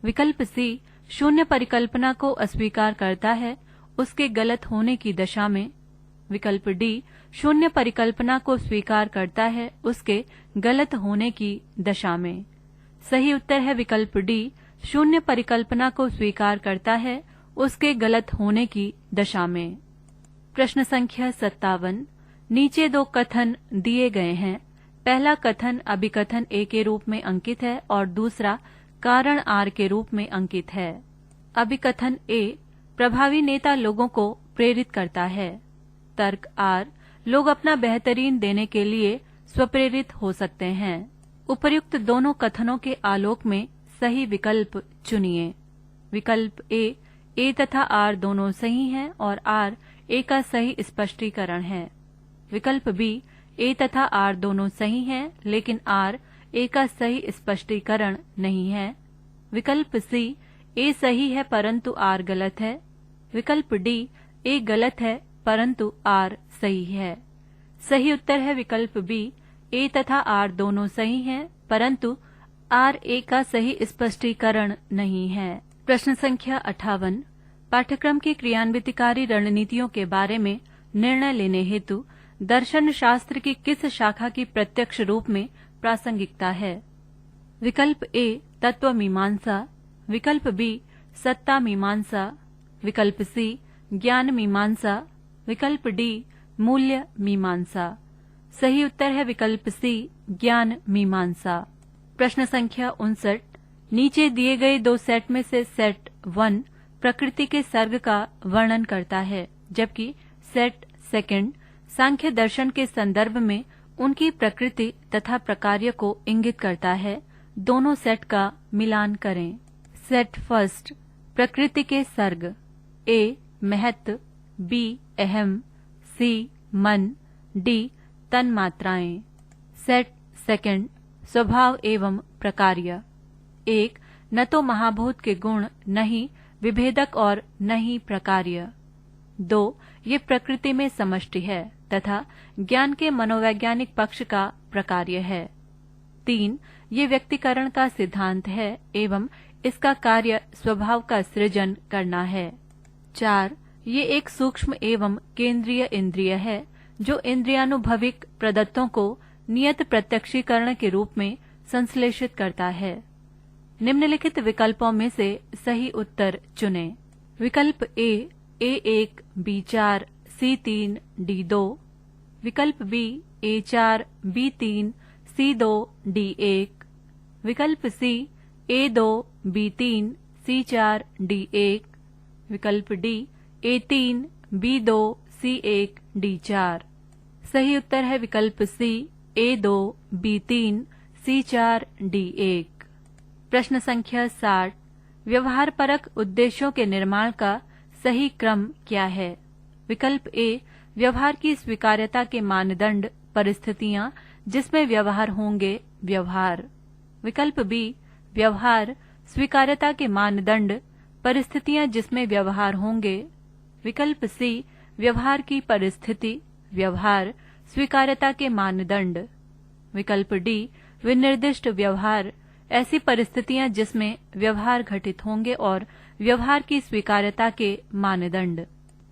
विकल्प सी शून्य परिकल्पना को अस्वीकार करता है उसके गलत होने की दशा में, विकल्प डी शून्य परिकल्पना को स्वीकार करता है उसके गलत होने की दशा में। सही उत्तर है विकल्प डी शून्य परिकल्पना को स्वीकार करता है उसके गलत होने की दशा में। प्रश्न संख्या 57। नीचे दो कथन दिए गए हैं। पहला कथन अभिकथन ए के रूप में अंकित है और दूसरा कारण आर के रूप में अंकित है। अभिकथन ए प्रभावी नेता लोगों को प्रेरित करता है। तर्क आर लोग अपना बेहतरीन देने के लिए स्वप्रेरित हो सकते हैं। उपर्युक्त दोनों कथनों के आलोक में सही विकल्प चुनिए। विकल्प ए तथा आर दोनों सही हैं और आर ए का सही स्पष्टीकरण है। विकल्प बी ए तथा आर दोनों सही हैं लेकिन आर ए का सही स्पष्टीकरण नहीं है। विकल्प सी ए सही है परंतु आर गलत है। विकल्प डी ए गलत है परंतु आर सही है। सही उत्तर है विकल्प बी ए तथा आर दोनों सही हैं परंतु आर ए का सही स्पष्टीकरण नहीं है। प्रश्न संख्या 58। पाठ्यक्रम की क्रियान्वितकारी रणनीतियों के बारे में निर्णय लेने हेतु दर्शन शास्त्र की किस शाखा की प्रत्यक्ष रूप में प्रासंगिकता है? विकल्प ए तत्व मीमांसा, विकल्प बी सत्ता मीमांसा, विकल्प सी ज्ञान मीमांसा, विकल्प डी मूल्य मीमांसा। सही उत्तर है विकल्प सी ज्ञान मीमांसा। प्रश्न संख्या 59। नीचे दिए गए दो सेट में से सेट 1 प्रकृति के सर्ग का वर्णन करता है, जबकि सेट 2 सांख्य दर्शन के संदर्भ में उनकी प्रकृति तथा प्रकार्य को इंगित करता है। दोनों सेट का मिलान करें। सेट 1 प्रकृति के सर्ग। ए महत्व, बी अहम, सी मन, डी तन्मात्राएं। सेट 2 स्वभाव एवं प्रकार्य। 1 न तो महाभूत के गुण, न ही विभेदक और न ही प्रकार्य। 2 ये प्रकृति में समष्टि है तथा ज्ञान के मनोवैज्ञानिक पक्ष का प्रकार्य है। 3 ये व्यक्तिकरण का सिद्धांत है एवं इसका कार्य स्वभाव का सृजन करना है। 4 ये एक सूक्ष्म एवं केंद्रीय इंद्रिय है जो इंद्रियानुभविक प्रदत्तों को नियत प्रत्यक्षीकरण के रूप में संश्लेषित करता है। निम्नलिखित विकल्पों में से सही उत्तर चुनें। विकल्प ए A1 B4 C3 D2, विकल्प B A4 B3 C2 D1, विकल्प सी A2 B3 C4 D1, विकल्प D A3 B2 C1 D4। सही उत्तर है विकल्प सी A2 B3 C4 D1। प्रश्न संख्या 60। व्यवहारपरक उद्देश्यों के निर्माण का सही क्रम क्या है? विकल्प ए व्यवहार की स्वीकार्यता के मानदंड परिस्थितियां जिसमें व्यवहार होंगे व्यवहार। विकल्प बी व्यवहार स्वीकार्यता के मानदंड परिस्थितियां जिसमें व्यवहार होंगे। विकल्प सी व्यवहार की परिस्थिति व्यवहार स्वीकार्यता के मानदंड। विकल्प डी विनिर्दिष्ट व्यवहार ऐसी परिस्थितियां जिसमें व्यवहार घटित होंगे और व्यवहार की स्वीकार्यता के मानदंड।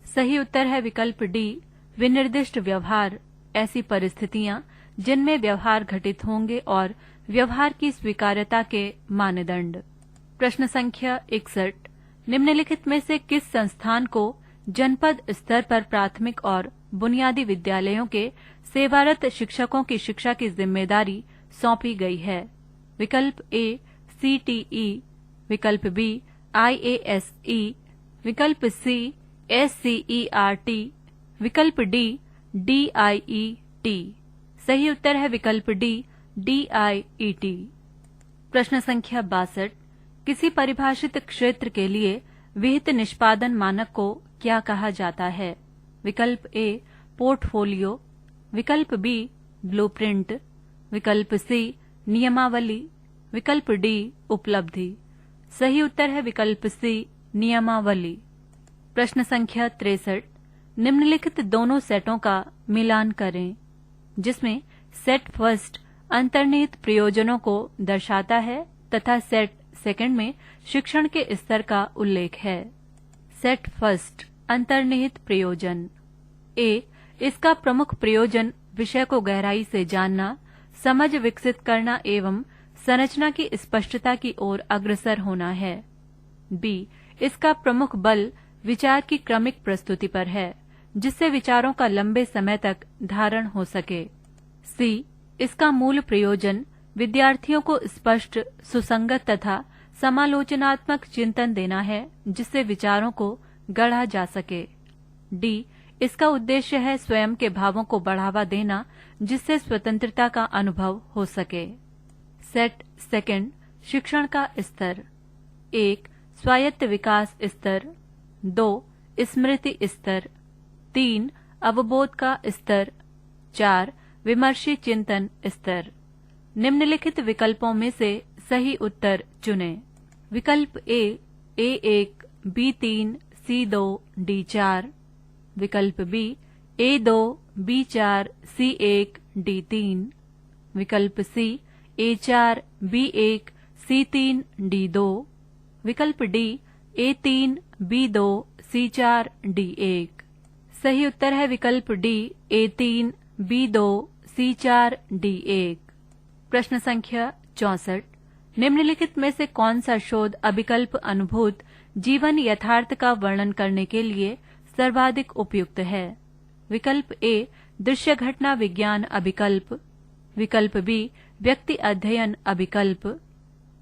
सही उत्तर है विकल्प डी विनिर्दिष्ट व्यवहार ऐसी परिस्थितियां जिनमें व्यवहार घटित होंगे और व्यवहार की स्वीकार्यता के मानदंड। प्रश्न संख्या 61। निम्नलिखित में से किस संस्थान को जनपद स्तर पर प्राथमिक और बुनियादी विद्यालयों के सेवारत शिक्षकों की शिक्षा की जिम्मेदारी सौंपी गई है? विकल्प ए CTE, विकल्प बी IASE, विकल्प सी SCERT, विकल्प डी DIET। सही उत्तर है विकल्प डी DIET। प्रश्न संख्या 62। किसी परिभाषित क्षेत्र के लिए विहित निष्पादन मानक को क्या कहा जाता है? विकल्प ए पोर्टफोलियो, विकल्प बी ब्लूप्रिंट, विकल्प सी नियमावली, विकल्प डी उपलब्धि। सही उत्तर है विकल्प सी नियमावली। प्रश्न संख्या 63। निम्नलिखित दोनों सेटों का मिलान करें, जिसमें सेट 1 अंतर्निहित प्रयोजनों को दर्शाता है तथा सेट 2 में शिक्षण के स्तर का उल्लेख है। सेट 1 अंतर्निहित प्रयोजन। ए इसका प्रमुख प्रयोजन विषय को गहराई से जानना, समझ विकसित करना एवं संरचना की स्पष्टता की ओर अग्रसर होना है। बी इसका प्रमुख बल विचार की क्रमिक प्रस्तुति पर है, जिससे विचारों का लंबे समय तक धारण हो सके। सी इसका मूल प्रयोजन विद्यार्थियों को स्पष्ट, सुसंगत तथा समालोचनात्मक चिंतन देना है, जिससे विचारों को गढ़ा जा सके। डी इसका उद्देश्य है स्वयं के भावों को बढ़ावा देना, जिससे स्वतंत्रता का अनुभव हो सके। सेट 2 शिक्षण का स्तर। 1 स्वायत्त विकास स्तर, 2 स्मृति स्तर, 3 अवबोध का स्तर, 4 विमर्शी चिंतन स्तर। निम्नलिखित विकल्पों में से सही उत्तर चुनें। विकल्प ए A1 B3 C2 D4, विकल्प B A2 B4 C1 D3, विकल्प सी A4 B1 C3 D2, विकल्प D A3 B2 C4 D1। सही उत्तर है विकल्प D A3 B2 C4 D1। प्रश्न संख्या 64। निम्नलिखित में से कौन सा शोध अभिकल्प अनुभूत जीवन यथार्थ का वर्णन करने के लिए सर्वाधिक उपयुक्त है? विकल्प ए दृश्य घटना विज्ञान अभिकल्प, विकल्प बी व्यक्ति अध्ययन अभिकल्प,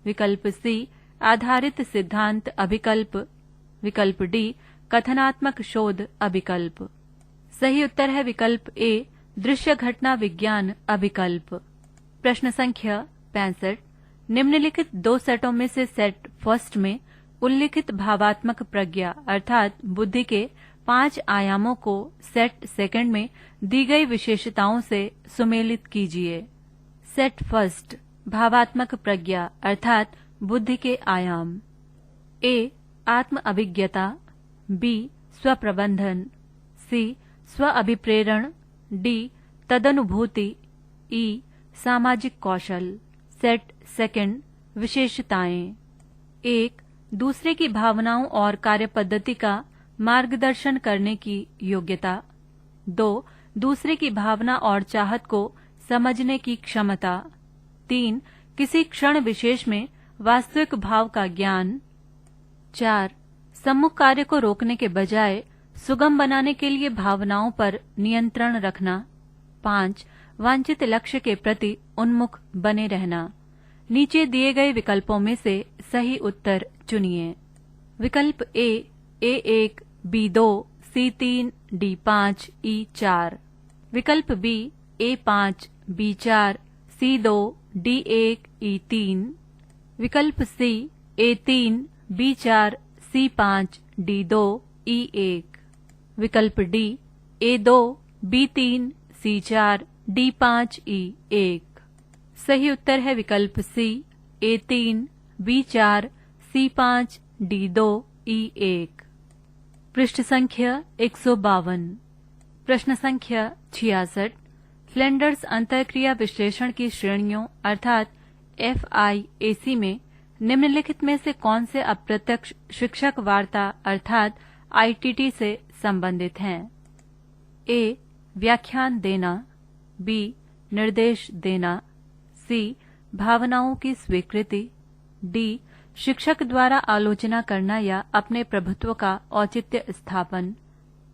विकल्प सी आधारित सिद्धांत अभिकल्प, विकल्प डी कथनात्मक शोध अभिकल्प। सही उत्तर है विकल्प ए दृश्य घटना विज्ञान अभिकल्प। प्रश्न संख्या 65। निम्नलिखित दो सेटों में से सेट फर्स्ट में उल्लिखित भावात्मक प्रज्ञा अर्थात बुद्धि के 5 आयामों को सेट सेकंड में दी गई विशेषताओं से सुमेलित कीजिए। सेट फर्स्ट भावात्मक प्रज्ञा अर्थात बुद्धि के आयाम। ए आत्म अभिज्ञता, बी स्वप्रबंधन, सी स्व अभिप्रेरण, डी तदनुभूति, ई सामाजिक कौशल। सेट सेकंड विशेषताएं। 1 दूसरे की भावनाओं और कार्यपद्धति का मार्गदर्शन करने की योग्यता। 2 दूसरे की भावना और चाहत को समझने की क्षमता। 3 किसी क्षण विशेष में वास्तविक भाव का ज्ञान। 4 सम्मुख कार्य को रोकने के बजाय सुगम बनाने के लिए भावनाओं पर नियंत्रण रखना। 5 वांछित लक्ष्य के प्रति उन्मुख बने रहना। नीचे दिए गए विकल्पों में से सही उत्तर चुनिए। विकल्प ए A1 B2 C3 D5 E4, विकल्प B A5 B4 C2 D1 E3, विकल्प सी A3 B4 C5 D2 E1, विकल्प D A2 B3 C4 D5 E1। सही उत्तर है विकल्प सी A3 B4 C5 D2 E1। पृष्ठ संख्या 152। प्रश्न संख्या 66। फ्लेंडर्स अंतःक्रिया विश्लेषण की श्रेणियों अर्थात FIAC में निम्नलिखित में से कौन से अप्रत्यक्ष शिक्षक वार्ता अर्थात ITT से संबंधित हैं? ए व्याख्यान देना, बी निर्देश देना, सी भावनाओं की स्वीकृति, डी शिक्षक द्वारा आलोचना करना या अपने प्रभुत्व का औचित्य स्थापन,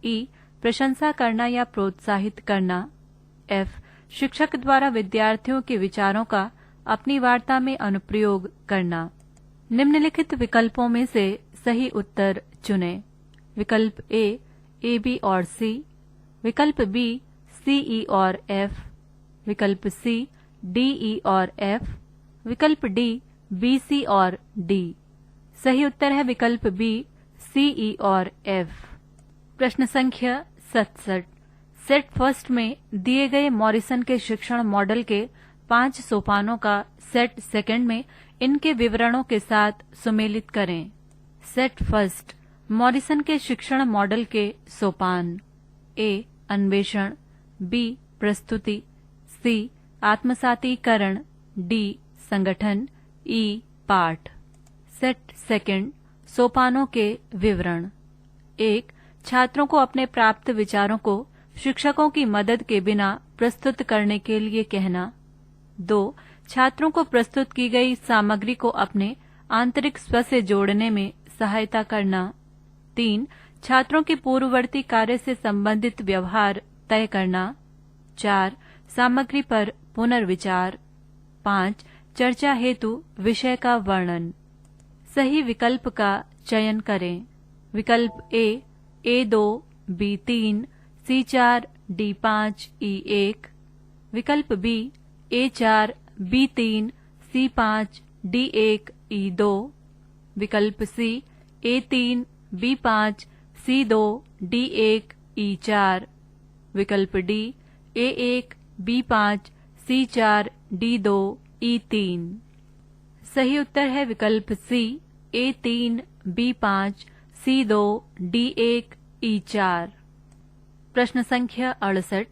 ई प्रशंसा करना या प्रोत्साहित करना, एफ शिक्षक द्वारा विद्यार्थियों के विचारों का अपनी वार्ता में अनुप्रयोग करना। निम्नलिखित विकल्पों में से सही उत्तर चुनें। विकल्प ए बी और सी, विकल्प बी सी ई और एफ, विकल्प सी डी ई और एफ, विकल्प डी बी सी और डी। सही उत्तर है विकल्प बी सी ई और एफ। प्रश्न संख्या 67। सेट फर्स्ट में दिए गए मॉरिसन के शिक्षण मॉडल के 5 सोपानों का सेट सेकंड में इनके विवरणों के साथ सुमेलित करें। सेट फर्स्ट मॉरिसन के शिक्षण मॉडल के सोपान। ए अन्वेषण, बी प्रस्तुति, सी आत्मसातीकरण, डी संगठन, ई पाठ। सेट सेकंड सोपानों के विवरण। 1 छात्रों को अपने प्राप्त विचारों को शिक्षकों की मदद के बिना प्रस्तुत करने के लिए कहना। 2 छात्रों को प्रस्तुत की गई सामग्री को अपने आंतरिक स्व से जोड़ने में सहायता करना। 3 छात्रों के पूर्ववर्ती कार्य से संबंधित व्यवहार तय करना। 4 सामग्री पर पुनर्विचार। 5 चर्चा हेतु विषय का वर्णन। सही विकल्प का चयन करें। विकल्प ए A2 B3 C4 D5 E1, विकल्प B A4 B3 C5 D1 E2, विकल्प सी A3 B5 C2 D1 E4, विकल्प D A1 B5 C4 D2 E3। सही उत्तर है विकल्प सी A3 B5 C2 D1 E4। प्रश्न संख्या 68।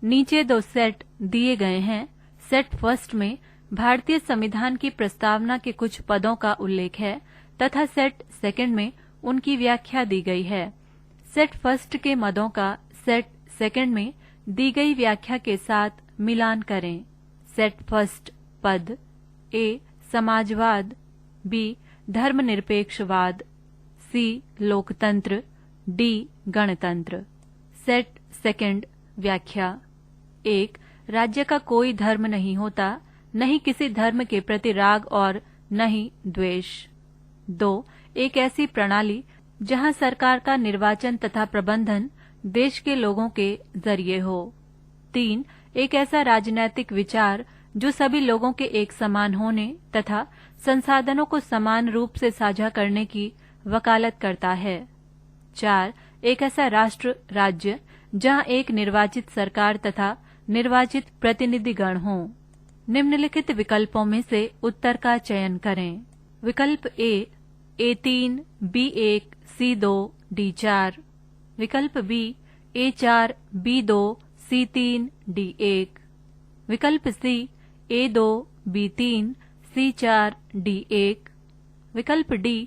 नीचे 2 सेट दिए गए हैं। सेट फर्स्ट में भारतीय संविधान की प्रस्तावना के कुछ पदों का उल्लेख है तथा सेट सेकंड में उनकी व्याख्या दी गई है। सेट फर्स्ट के मदों का सेट सेकंड में दी गई व्याख्या के साथ मिलान करें। सेट फर्स्ट पद ए समाजवाद, बी धर्मनिरपेक्षवाद, सी लोकतंत्र, डी गणतंत्र। सेट सेकंड व्याख्या। 1. राज्य का कोई धर्म नहीं होता, न ही किसी धर्म के प्रति राग और न ही द्वेष। 2. एक ऐसी प्रणाली जहां सरकार का निर्वाचन तथा प्रबंधन देश के लोगों के जरिए हो। 3. एक ऐसा राजनैतिक विचार जो सभी लोगों के एक समान होने तथा संसाधनों को समान रूप से साझा करने की वकालत करता है। 4. एक ऐसा राष्ट्र राज्य जहां एक निर्वाचित सरकार तथा निर्वाचित प्रतिनिधिगण हों। निम्नलिखित विकल्पों में से उत्तर का चयन करें। विकल्प ए A3, B1, C2, D4। विकल्प B A4, B2, C3, D1। विकल्प सी A2, B3, C4, D1। विकल्प D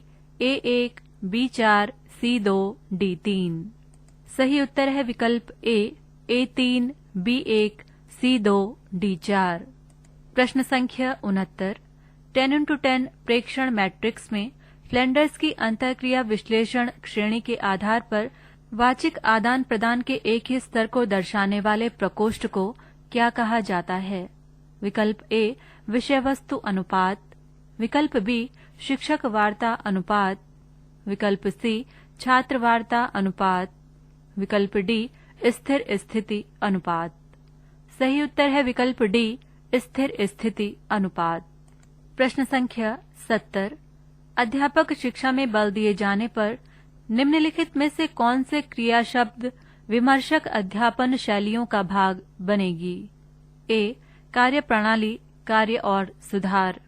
A1, B4, C2, D3। सही उत्तर है विकल्प ए A3, B1, C2, D4। प्रश्न संख्या 69। 10x10 प्रेक्षण मैट्रिक्स में फ्लेंडर्स की अंतःक्रिया विश्लेषण श्रेणी के आधार पर वाचिक आदान प्रदान के एक ही स्तर को दर्शाने वाले प्रकोष्ठ को क्या कहा जाता है? विकल्प ए विषय वस्तु अनुपात, विकल्प बी शिक्षक वार्ता अनुपात, विकल्प सी छात्र वार्ता अनुपात, विकल्प डी स्थिर स्थिति अनुपात। सही उत्तर है विकल्प डी स्थिर स्थिति अनुपात। प्रश्न संख्या 70। अध्यापक शिक्षा में बल दिए जाने पर निम्नलिखित में से कौन से क्रिया शब्द विमर्शक अध्यापन शैलियों का भाग बनेगी? ए कार्य प्रणाली, कार्य और सुधार,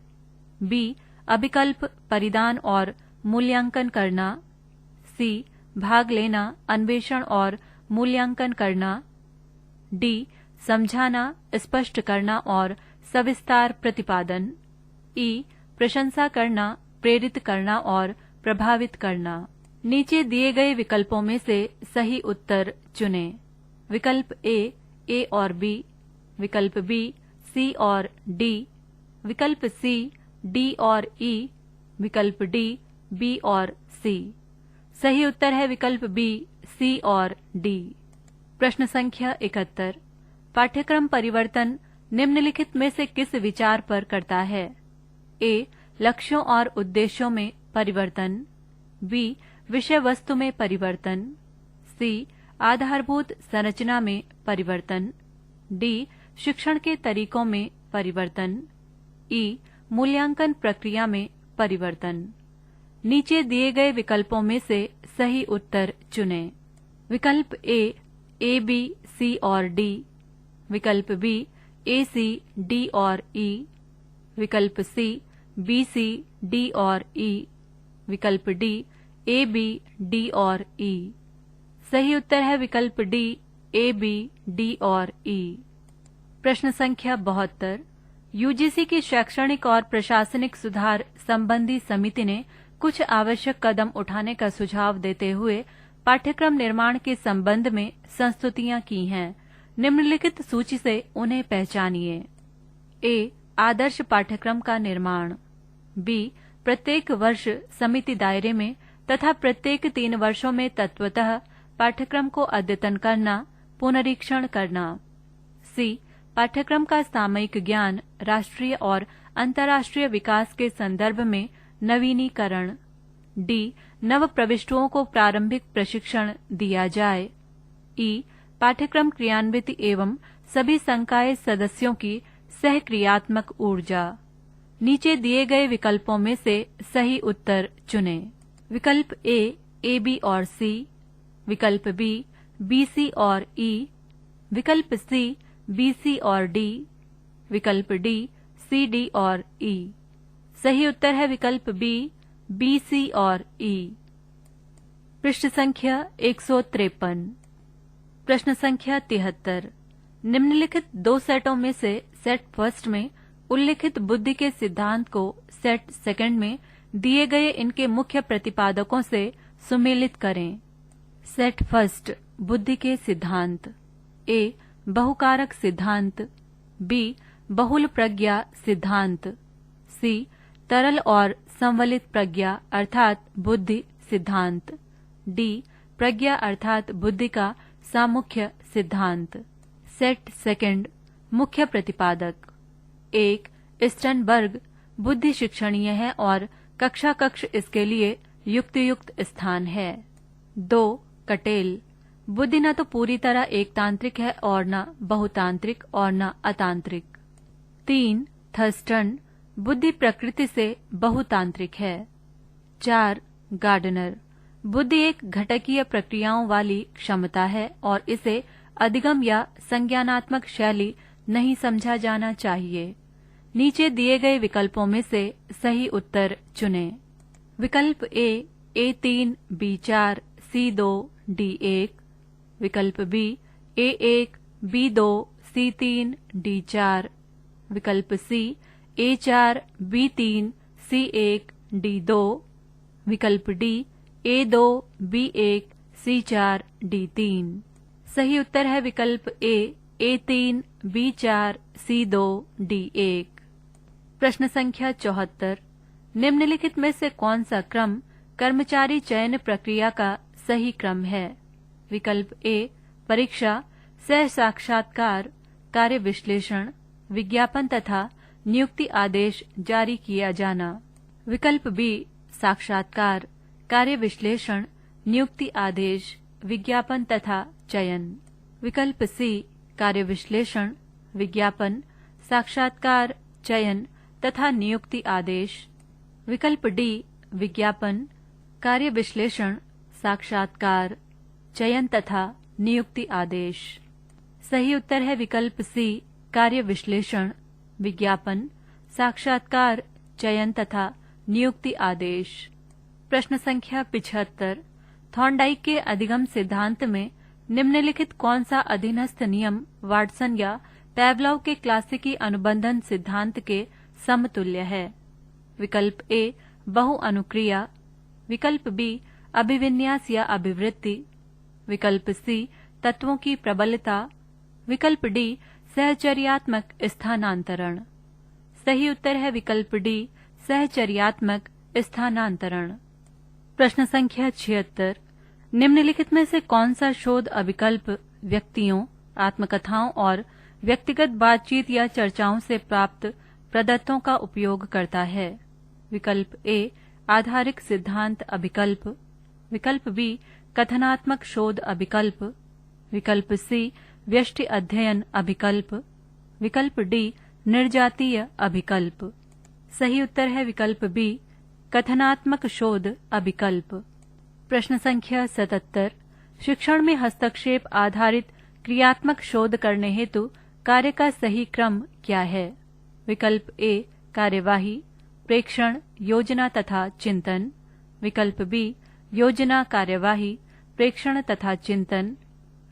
बी अभिकल्प, परिदान और मूल्यांकन करना, सी भाग लेना, अन्वेषण और मूल्यांकन करना, डी समझाना, स्पष्ट करना और सविस्तार प्रतिपादन, ई प्रशंसा करना, प्रेरित करना और प्रभावित करना। नीचे दिए गए विकल्पों में से सही उत्तर चुनें। विकल्प ए और बी, विकल्प बी सी और डी, विकल्प सी डी और ई, विकल्प डी बी और सी। सही उत्तर है विकल्प बी सी और डी। प्रश्न संख्या 71। पाठ्यक्रम परिवर्तन निम्नलिखित में से किस विचार पर करता है? ए लक्ष्यों और उद्देश्यों में परिवर्तन, बी विषय वस्तु में परिवर्तन, सी आधारभूत संरचना में परिवर्तन, डी शिक्षण के तरीकों में परिवर्तन, ई मूल्यांकन प्रक्रिया में परिवर्तन। नीचे दिए गए विकल्पों में से सही उत्तर चुनें। विकल्प ए बी सी और डी, विकल्प बी ए सी डी और ई, विकल्प सी बी सी डी और ई, विकल्प डी ए बी डी और ई। सही उत्तर है विकल्प डी ए बी डी और ई। प्रश्न संख्या 72। यूजीसी की शैक्षणिक और प्रशासनिक सुधार संबंधी समिति ने कुछ आवश्यक कदम उठाने का सुझाव देते हुए पाठ्यक्रम निर्माण के संबंध में संस्तुतियां की हैं। निम्नलिखित सूची से उन्हें पहचानिए। ए आदर्श पाठ्यक्रम का निर्माण, बी प्रत्येक वर्ष समिति दायरे में तथा प्रत्येक 3 वर्षों में तत्वतः पाठ्यक्रम को अद्यतन करना, पुनरीक्षण करना, सी पाठ्यक्रम का सामयिक ज्ञान, राष्ट्रीय और अंतर्राष्ट्रीय विकास के संदर्भ में नवीनीकरण, डी नव प्रविष्टुओं को प्रारंभिक प्रशिक्षण दिया जाए, ई पाठ्यक्रम क्रियान्वित एवं सभी संकाय सदस्यों की सहक्रियात्मक ऊर्जा। नीचे दिए गए विकल्पों में से सही उत्तर चुनें। विकल्प ए बी और सी, विकल्प बी सी और ई, विकल्प सी बी सी और डी, विकल्प डी सी डी और ई। सही उत्तर है विकल्प बी सी और ई। पृष्ठ संख्या 153। प्रश्न संख्या 73। निम्नलिखित 2 सेटों में से सेट फर्स्ट में उल्लिखित बुद्धि के सिद्धांत को सेट सेकंड में दिए गए इनके मुख्य प्रतिपादकों से सुमेलित करें। सेट फर्स्ट बुद्धि के सिद्धांत। ए बहुकारक सिद्धांत, बी बहुल प्रज्ञा सिद्धांत, सी तरल और संवलित प्रज्ञा अर्थात बुद्धि सिद्धांत, डी प्रज्ञा अर्थात बुद्धि का सामुख्य सिद्धांत। सेट सेकंड मुख्य प्रतिपादक। 1. स्टनबर्ग बुद्धि शिक्षणीय है और कक्षा कक्ष इसके लिए युक्त स्थान है। 2. कटेल बुद्धि न तो पूरी तरह एकतांत्रिक है और न बहुतांत्रिक और न अतांत्रिक। 3. थर्स्टन बुद्धि प्रकृति से बहुतांत्रिक है। 4. गार्डनर बुद्धि एक घटकीय प्रक्रियाओं वाली क्षमता है और इसे अधिगम या संज्ञानात्मक शैली नहीं समझा जाना चाहिए। नीचे दिए गए विकल्पों में से सही उत्तर चुनें। विकल्प ए A3, B4, C2, D1। विकल्प B A1, B2, C3, D4। विकल्प सी A4, B3, C1, D2। विकल्प D A2, B1, C4, D3। सही उत्तर है विकल्प ए A3, B4, C2, D1। प्रश्न संख्या 74। निम्नलिखित में से कौन सा क्रम कर्मचारी चयन प्रक्रिया का सही क्रम है? विकल्प ए परीक्षा, सह साक्षात्कार, कार्य विश्लेषण, विज्ञापन तथा नियुक्ति आदेश जारी किया जाना। विकल्प बी साक्षात्कार, कार्य विश्लेषण, नियुक्ति आदेश, विज्ञापन तथा चयन। विकल्प सी कार्य विश्लेषण, विज्ञापन, साक्षात्कार, चयन तथा नियुक्ति आदेश। विकल्प डी विज्ञापन, कार्य विश्लेषण, साक्षात्कार, चयन तथा नियुक्ति आदेश। सही उत्तर है विकल्प सी कार्य विश्लेषण, विज्ञापन, साक्षात्कार, चयन तथा नियुक्ति आदेश। प्रश्न संख्या 75। थॉर्नडाइक के अधिगम सिद्धांत में निम्नलिखित कौन सा अधीनस्थ नियम वाटसन या पैवलोव के क्लासिकी अनुबंधन सिद्धांत के समतुल्य है? विकल्प ए बहुअनुक्रिया, विकल्प बी अभिविन्यास या अभिवृत्ति, विकल्प सी तत्वों की प्रबलता, विकल्प डी सहचर्यात्मक स्थानांतरण। सही उत्तर है विकल्प डी सहचर्यात्मक स्थानांतरण। प्रश्न संख्या 76। निम्नलिखित में से कौन सा शोध अभिकल्प व्यक्तियों, आत्मकथाओं और व्यक्तिगत बातचीत या चर्चाओं से प्राप्त प्रदत्तों का उपयोग करता है? विकल्प ए आधारिक सिद्धांत अभिकल्प, विकल्प बी कथनात्मक शोध अभिकल्प, विकल्प सी व्यष्टि अध्ययन अभिकल्प, विकल्प डी निर्जातीय अभिकल्प। सही उत्तर है विकल्प बी कथनात्मक शोध अभिकल्प। प्रश्न संख्या 77। शिक्षण में हस्तक्षेप आधारित क्रियात्मक शोध करने हेतु कार्य का सही क्रम क्या है? विकल्प ए कार्यवाही, प्रेक्षण, योजना तथा चिंतन, विकल्प बी योजना, कार्यवाही, प्रेक्षण तथा चिंतन,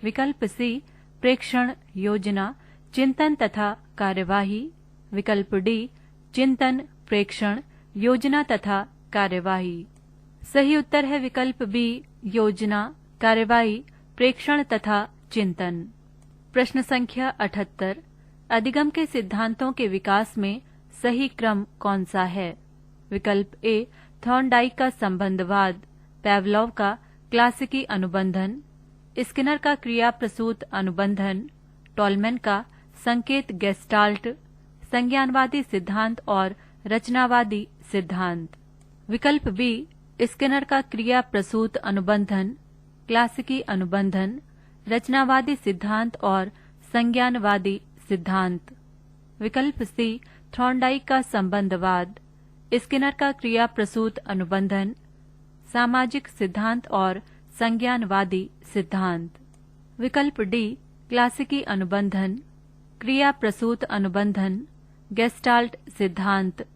विकल्प सी प्रेक्षण, योजना, चिंतन तथा कार्यवाही, विकल्प डी चिंतन, प्रेक्षण, योजना तथा कार्यवाही। सही उत्तर है विकल्प बी योजना, कार्यवाही, प्रेक्षण तथा चिंतन। प्रश्न संख्या 78। अधिगम के सिद्धांतों के विकास में सही क्रम कौन सा है? विकल्प ए थॉर्नडाइक का संबंधवाद, पैवलोव का क्लासिकी अनुबंधन, स्किनर का क्रिया प्रसूत अनुबंधन, टॉलमैन का संकेत गेस्टाल्ट, संज्ञानवादी सिद्धांत और रचनावादी सिद्धांत। विकल्प बी स्किनर का क्रिया प्रसूत अनुबंधन, क्लासिकी अनुबंधन, रचनावादी सिद्धांत और संज्ञानवादी सिद्धांत। विकल्प सी थॉर्नडाइक का संबंधवाद, स्किनर का क्रिया प्रसूत अनुबंधन, सामाजिक सिद्धांत और संज्ञानवादी सिद्धांत। विकल्प डी क्लासिकी अनुबंधन, क्रिया प्रसूत अनुबंधन, गेस्टाल्ट सिद्धांत,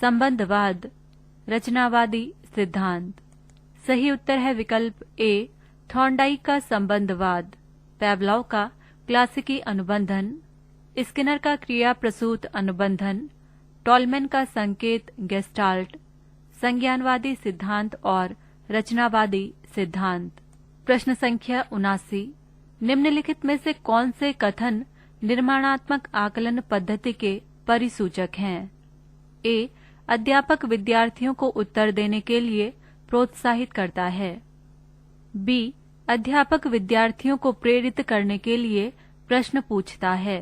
संबंधवाद, रचनावादी सिद्धांत। सही उत्तर है विकल्प ए थॉर्नडाइक का संबंधवाद, पैवलोव का क्लासिकी अनुबंधन, स्किनर का क्रिया प्रसूत अनुबंधन, टॉलमैन का संकेत गेस्टाल्ट, संज्ञानवादी सिद्धांत और रचनावादी सिद्धांत। प्रश्न संख्या 79, निम्नलिखित में से कौन से कथन निर्माणात्मक आकलन पद्धति के परिसूचक हैं? ए. अध्यापक विद्यार्थियों को उत्तर देने के लिए प्रोत्साहित करता है। बी. अध्यापक विद्यार्थियों को प्रेरित करने के लिए प्रश्न पूछता है।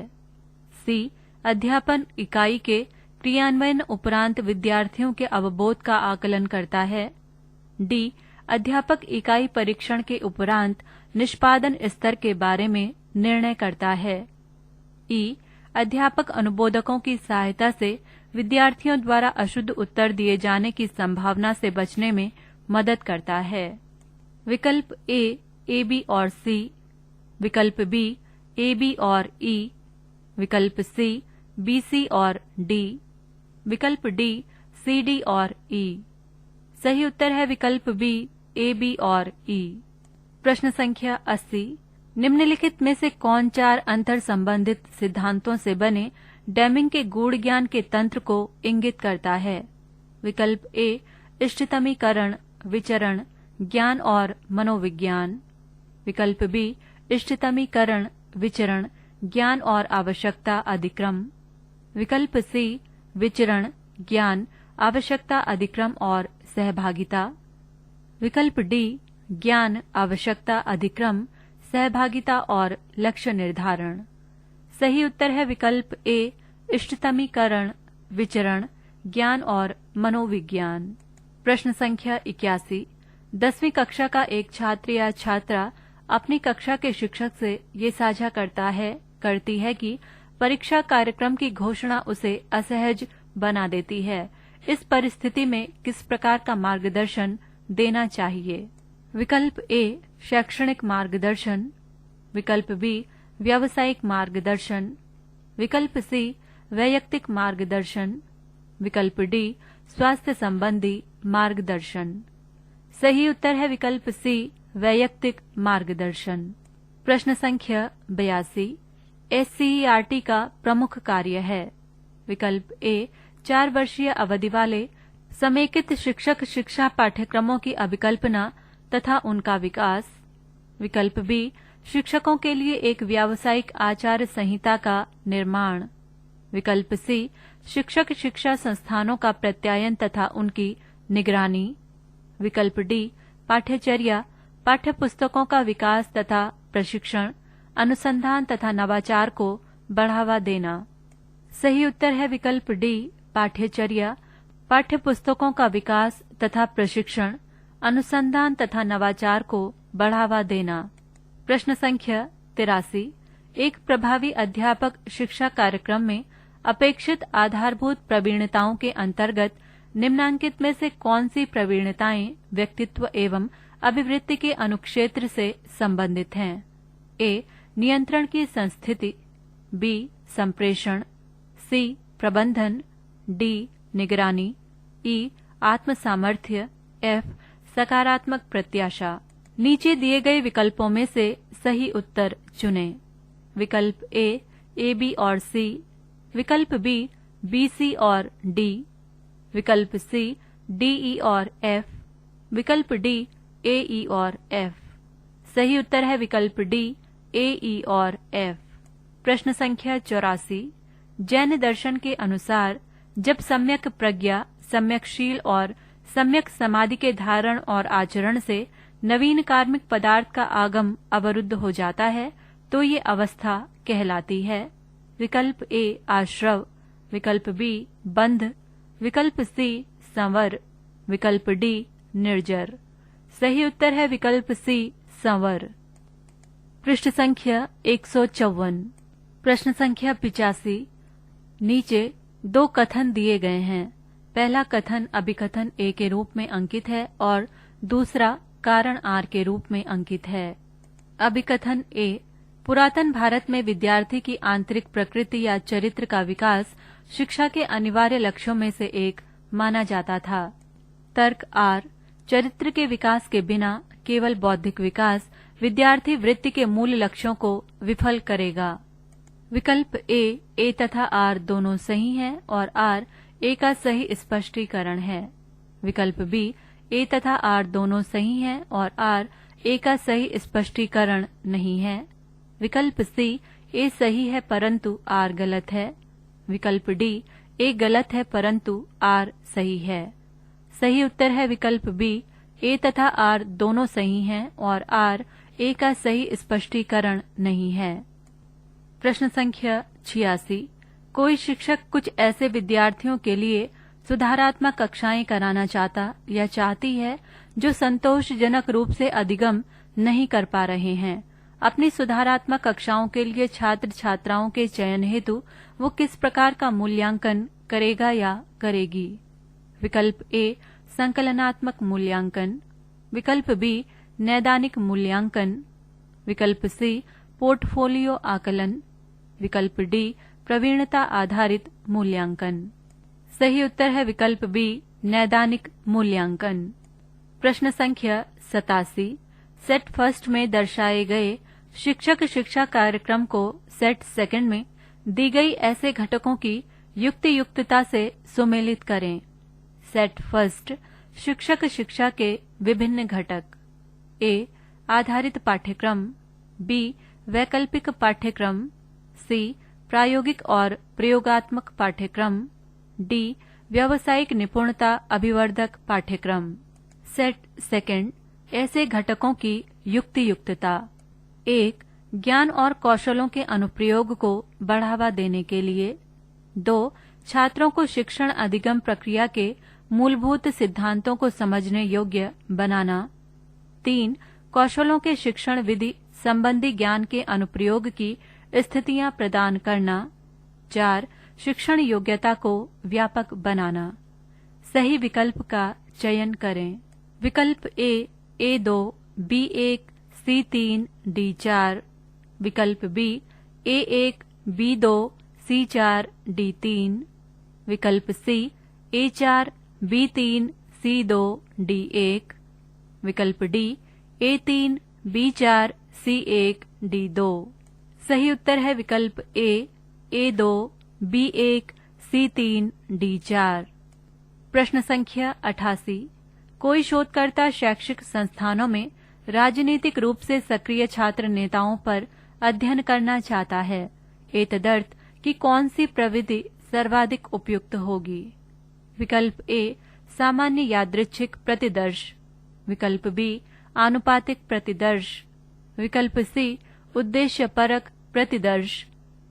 सी. अध्यापन इकाई के क्रियान्वयन उपरांत विद्यार्थियों के अवबोध का आकलन करता है। डी. अध्यापक इकाई परीक्षण के उपरांत निष्पादन स्तर के बारे में निर्णय करता है। ई. अध्यापक अनुबोधकों की सहायता से विद्यार्थियों द्वारा अशुद्ध उत्तर दिए जाने की संभावना से बचने में मदद करता है। विकल्प ए, बी और सी। विकल्प बी, बी और ई। विकल्प सी, सी और डी। विकल्प डी, डी और ई। सही उत्तर है विकल्प बी, बी और ई। प्रश्न संख्या 80, निम्नलिखित में से कौन 4 अंतर संबंधित सिद्धांतों से बने डेमिंग के गूढ़ ज्ञान के तंत्र को इंगित करता है? विकल्प ए, इष्टतमीकरण, विचरण, ज्ञान और मनोविज्ञान। विकल्प बी, इष्टतमीकरण, विचरण, ज्ञान और आवश्यकता अधिक्रम। विकल्प सी, विचरण, ज्ञान, आवश्यकता अधिक्रम और सहभागिता। विकल्प डी, ज्ञान, आवश्यकता अधिक्रम, सहभागिता और लक्ष्य निर्धारण। सही उत्तर है विकल्प ए, इष्टतमीकरण, विचरण, ज्ञान और मनोविज्ञान। प्रश्न संख्या 81, 10वीं कक्षा का एक छात्र या छात्रा अपनी कक्षा के शिक्षक से ये साझा करती है कि परीक्षा कार्यक्रम की घोषणा उसे असहज बना देती है। इस परिस्थिति में किस प्रकार का मार्गदर्शन देना चाहिए? विकल्प ए, शैक्षणिक मार्गदर्शन। विकल्प बी, व्यावसायिक मार्गदर्शन। विकल्प सी, वैयक्तिक मार्गदर्शन। विकल्प डी, स्वास्थ्य संबंधी मार्गदर्शन। सही उत्तर है विकल्प सी, वैयक्तिक मार्गदर्शन। प्रश्न संख्या 82, SCERT का प्रमुख कार्य है? विकल्प ए, 4 वर्षीय अवधि वाले समेकित शिक्षक शिक्षा पाठ्यक्रमों की अभिकल्पना तथा उनका विकास। विकल्प बी, शिक्षकों के लिए एक व्यावसायिक आचार संहिता का निर्माण। विकल्प सी, शिक्षक शिक्षा संस्थानों का प्रत्यायन तथा उनकी निगरानी। विकल्प डी, पाठ्यचर्या, पाठ्यपुस्तकों का विकास तथा प्रशिक्षण, अनुसंधान तथा नवाचार को बढ़ावा देना। सही उत्तर है विकल्प डी, पाठ्यचर्या, पाठ्यपुस्तकों का विकास तथा प्रशिक्षण, अनुसंधान तथा नवाचार को बढ़ावा देना। प्रश्न संख्या 83, एक प्रभावी अध्यापक शिक्षा कार्यक्रम में अपेक्षित आधारभूत प्रवीणताओं के अंतर्गत निम्नांकित में से कौन सी प्रवीणताएं व्यक्तित्व एवं अभिवृत्ति के अनुक्षेत्र से संबंधित हैं? ए, नियंत्रण की संस्थिति। बी, संप्रेषण। सी, प्रबंधन। डी, निगरानी। ई, आत्म सामर्थ्य। एफ, सकारात्मक प्रत्याशा। नीचे दिए गए विकल्पों में से सही उत्तर चुनें। विकल्प ए, बी और सी। विकल्प बी, सी और डी। विकल्प सी, डी, और एफ। विकल्प डी, ई और एफ। सही उत्तर है विकल्प डी, ई और एफ। प्रश्न संख्या 84, जैन दर्शन के अनुसार जब सम्यक प्रज्ञा, सम्यकशील और सम्यक समाधि के धारण और आचरण से नवीन कार्मिक पदार्थ का आगम अवरुद्ध हो जाता है तो ये अवस्था कहलाती है? विकल्प ए, आश्रव। विकल्प बी, बंध। विकल्प सी, संवर। विकल्प डी, निर्जर। सही उत्तर है विकल्प सी, संवर। पृष्ठ संख्या 154। प्रश्न संख्या 85, नीचे 2 कथन दिए गए हैं। पहला कथन अभिकथन ए के रूप में अंकित है और दूसरा कारण आर के रूप में अंकित है। अभिकथन ए, पुरातन भारत में विद्यार्थी की आंतरिक प्रकृति या चरित्र का विकास शिक्षा के अनिवार्य लक्ष्यों में से एक माना जाता था। तर्क आर, चरित्र के विकास के बिना केवल बौद्धिक विकास विद्यार्थी वृत्ति के मूल लक्ष्यों को विफल करेगा। विकल्प ए तथा आर दोनों सही हैं और आर ए का सही स्पष्टीकरण है। विकल्प बी, ए तथा आर दोनों सही हैं और आर ए का सही स्पष्टीकरण नहीं है। विकल्प सी, ए सही है परंतु आर गलत है। विकल्प डी, ए गलत है परंतु आर सही है। सही उत्तर है विकल्प बी, ए तथा आर दोनों सही हैं और आर ए का सही स्पष्टीकरण नहीं है। प्रश्न संख्या 86। कोई शिक्षक कुछ ऐसे विद्यार्थियों के लिए सुधारात्मक कक्षाएं कराना चाहता या चाहती है जो संतोषजनक रूप से अधिगम नहीं कर पा रहे हैं। अपनी सुधारात्मक कक्षाओं के लिए छात्र छात्राओं के चयन हेतु वो किस प्रकार का मूल्यांकन करेगा या करेगी? विकल्प ए, संकलनात्मक मूल्यांकन। विकल्प बी, नैदानिक मूल्यांकन। विकल्प सी, पोर्टफोलियो आकलन। विकल्प डी, प्रवीणता आधारित मूल्यांकन। सही उत्तर है विकल्प बी, नैदानिक मूल्यांकन। प्रश्न संख्या 87। सेट फर्स्ट में दर्शाए गए शिक्षक शिक्षा कार्यक्रम को सेट सेकंड में दी गई ऐसे घटकों की युक्तियुक्तता से सुमेलित करें। सेट फर्स्ट शिक्षक शिक्षा के विभिन्न घटक। ए, आधारित पाठ्यक्रम। बी, वैकल्पिक पाठ्यक्रम। सी, प्रायोगिक और प्रयोगात्मक पाठ्यक्रम। डी, व्यावसायिक निपुणता अभिवर्धक पाठ्यक्रम। सेट सेकंड ऐसे घटकों की युक्तियुक्तता। 1. ज्ञान और कौशलों के अनुप्रयोग को बढ़ावा देने के लिए। 2. छात्रों को शिक्षण अधिगम प्रक्रिया के मूलभूत सिद्धांतों को समझने योग्य बनाना। 3. कौशलों के शिक्षण विधि संबंधी ज्ञान के अनुप्रयोग की स्थितियां प्रदान करना। 4. शिक्षण योग्यता को व्यापक बनाना। सही विकल्प का चयन करें। विकल्प ए, A2, B1, C3, D4। विकल्प B, A1, B2, C4, D3। विकल्प सी, A4, B3, C2, D1। विकल्प D, A3, B4, C1, D2। सही उत्तर है विकल्प ए, A2, B1, C3, D4। प्रश्न संख्या 88। कोई शोधकर्ता शैक्षिक संस्थानों में राजनीतिक रूप से सक्रिय छात्र नेताओं पर अध्ययन करना चाहता है। एतदर्थ कि कौन सी प्रविधि सर्वाधिक उपयुक्त होगी? विकल्प ए, सामान्य यादृच्छिक प्रतिदर्श। विकल्प बी, आनुपातिक प्रतिदर्श। विकल्प सी, उद्देश्यपरक प्रतिदर्श।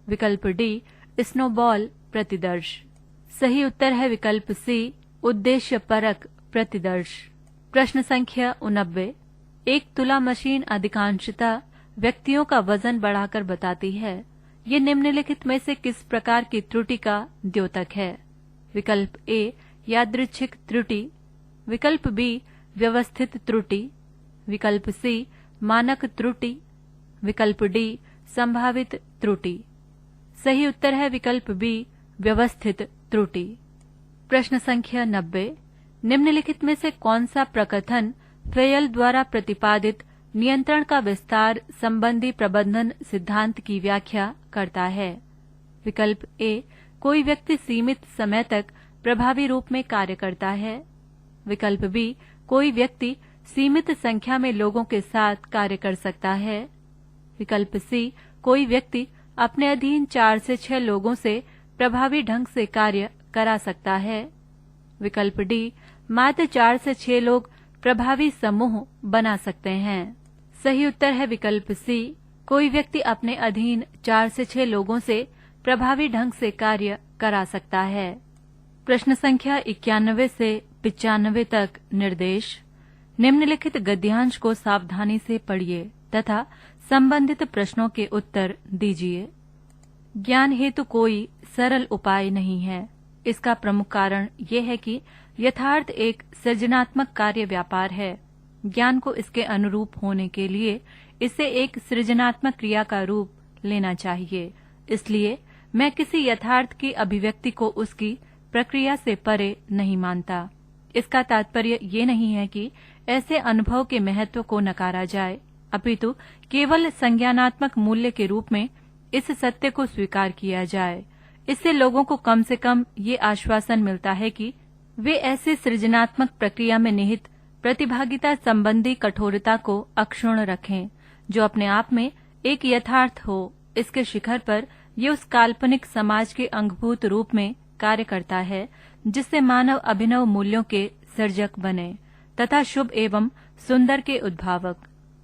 विकल्प डी, स्नोबॉल प्रतिदर्श। सही उत्तर है विकल्प सी, उद्देश्यपरक प्रतिदर्श। प्रश्न संख्या 89। एक तुला मशीन अधिकांशतः व्यक्तियों का वजन बढ़ाकर बताती है। ये निम्नलिखित में से किस प्रकार की त्रुटि का द्योतक है? विकल्प ए, यादृच्छिक त्रुटि। विकल्प बी, व्यवस्थित त्रुटि। विकल्प सी, मानक त्रुटि। विकल्प डी, संभावित त्रुटि। सही उत्तर है विकल्प बी, व्यवस्थित त्रुटि। प्रश्न संख्या 90। निम्नलिखित में से कौन सा प्रकथन फेयल द्वारा प्रतिपादित नियंत्रण का विस्तार संबंधी प्रबंधन सिद्धांत की व्याख्या करता है? विकल्प ए, कोई व्यक्ति सीमित समय तक प्रभावी रूप में कार्य करता है। विकल्प बी, कोई व्यक्ति सीमित संख्या में लोगों के साथ कार्य कर सकता है। विकल्प सी, कोई व्यक्ति अपने अधीन 4 से 6 लोगों से प्रभावी ढंग से कार्य करा सकता है। विकल्प डी, मात्र 4 से 6 लोग प्रभावी समूह बना सकते हैं। सही उत्तर है विकल्प सी, कोई व्यक्ति अपने अधीन 4 से 6 लोगों से प्रभावी ढंग से कार्य करा सकता है। प्रश्न संख्या 91 से 95 तक निर्देश। निम्नलिखित गद्यांश को सावधानी से पढ़िए तथा संबंधित प्रश्नों के उत्तर दीजिए। ज्ञान हेतु कोई सरल उपाय नहीं है। इसका प्रमुख कारण ये है कि यथार्थ एक सृजनात्मक कार्य व्यापार है। ज्ञान को इसके अनुरूप होने के लिए इसे एक सृजनात्मक क्रिया का रूप लेना चाहिए। इसलिए मैं किसी यथार्थ की अभिव्यक्ति को उसकी प्रक्रिया से परे नहीं मानता। इसका तात्पर्य ये नहीं है कि ऐसे अनुभव के महत्व को नकारा जाए, अपितु केवल संज्ञानात्मक मूल्य के रूप में इस सत्य को स्वीकार किया जाए। इससे लोगों को कम से कम ये आश्वासन मिलता है कि वे ऐसे सृजनात्मक प्रक्रिया में निहित प्रतिभागिता संबंधी कठोरता को अक्षुण्ण रखें, जो अपने आप में एक यथार्थ हो। इसके शिखर पर ये उस काल्पनिक समाज के अंगभूत रूप में कार्य करता है जिससे मानव अभिनव मूल्यों के सर्जक बने तथा शुभ एवं सुंदर के उद्भावक।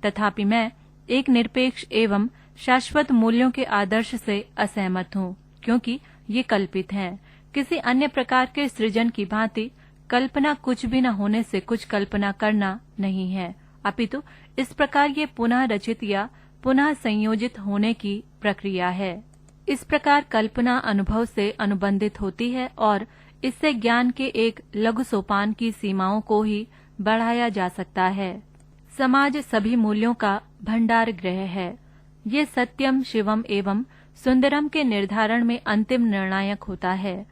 तथापि मैं एक निरपेक्ष एवं शाश्वत मूल्यों के आदर्श से असहमत हूँ, क्योंकि ये कल्पित हैं। किसी अन्य प्रकार के सृजन की भांति कल्पना कुछ भी न होने से कुछ कल्पना करना नहीं है, अपितु इस प्रकार ये पुनः रचित या पुनः संयोजित होने की प्रक्रिया है। इस प्रकार कल्पना अनुभव से अनुबंधित होती है और इससे ज्ञान के एक लघु सोपान की सीमाओं को ही बढ़ाया जा सकता है। समाज सभी मूल्यों का भंडार गृह है। ये सत्यम, शिवम एवं सुंदरम के निर्धारण में अंतिम निर्णायक होता है।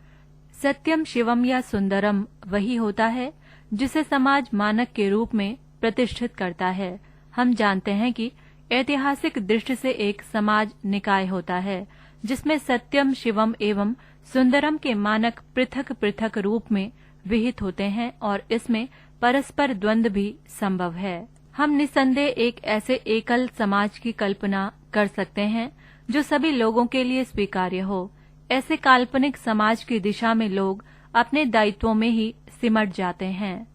सत्यम, शिवम या सुंदरम वही होता है जिसे समाज मानक के रूप में प्रतिष्ठित करता है। हम जानते हैं कि ऐतिहासिक दृष्टि से एक समाज निकाय होता है जिसमें सत्यम, शिवम एवं सुंदरम के मानक पृथक पृथक रूप में विहित होते हैं और इसमें परस्पर द्वंद्व भी संभव है। हम निसंदेह एक ऐसे एकल समाज की कल्पना कर सकते हैं जो सभी लोगों के लिए स्वीकार्य हो। ऐसे काल्पनिक समाज की दिशा में लोग अपने दायित्वों में ही सिमट जाते हैं।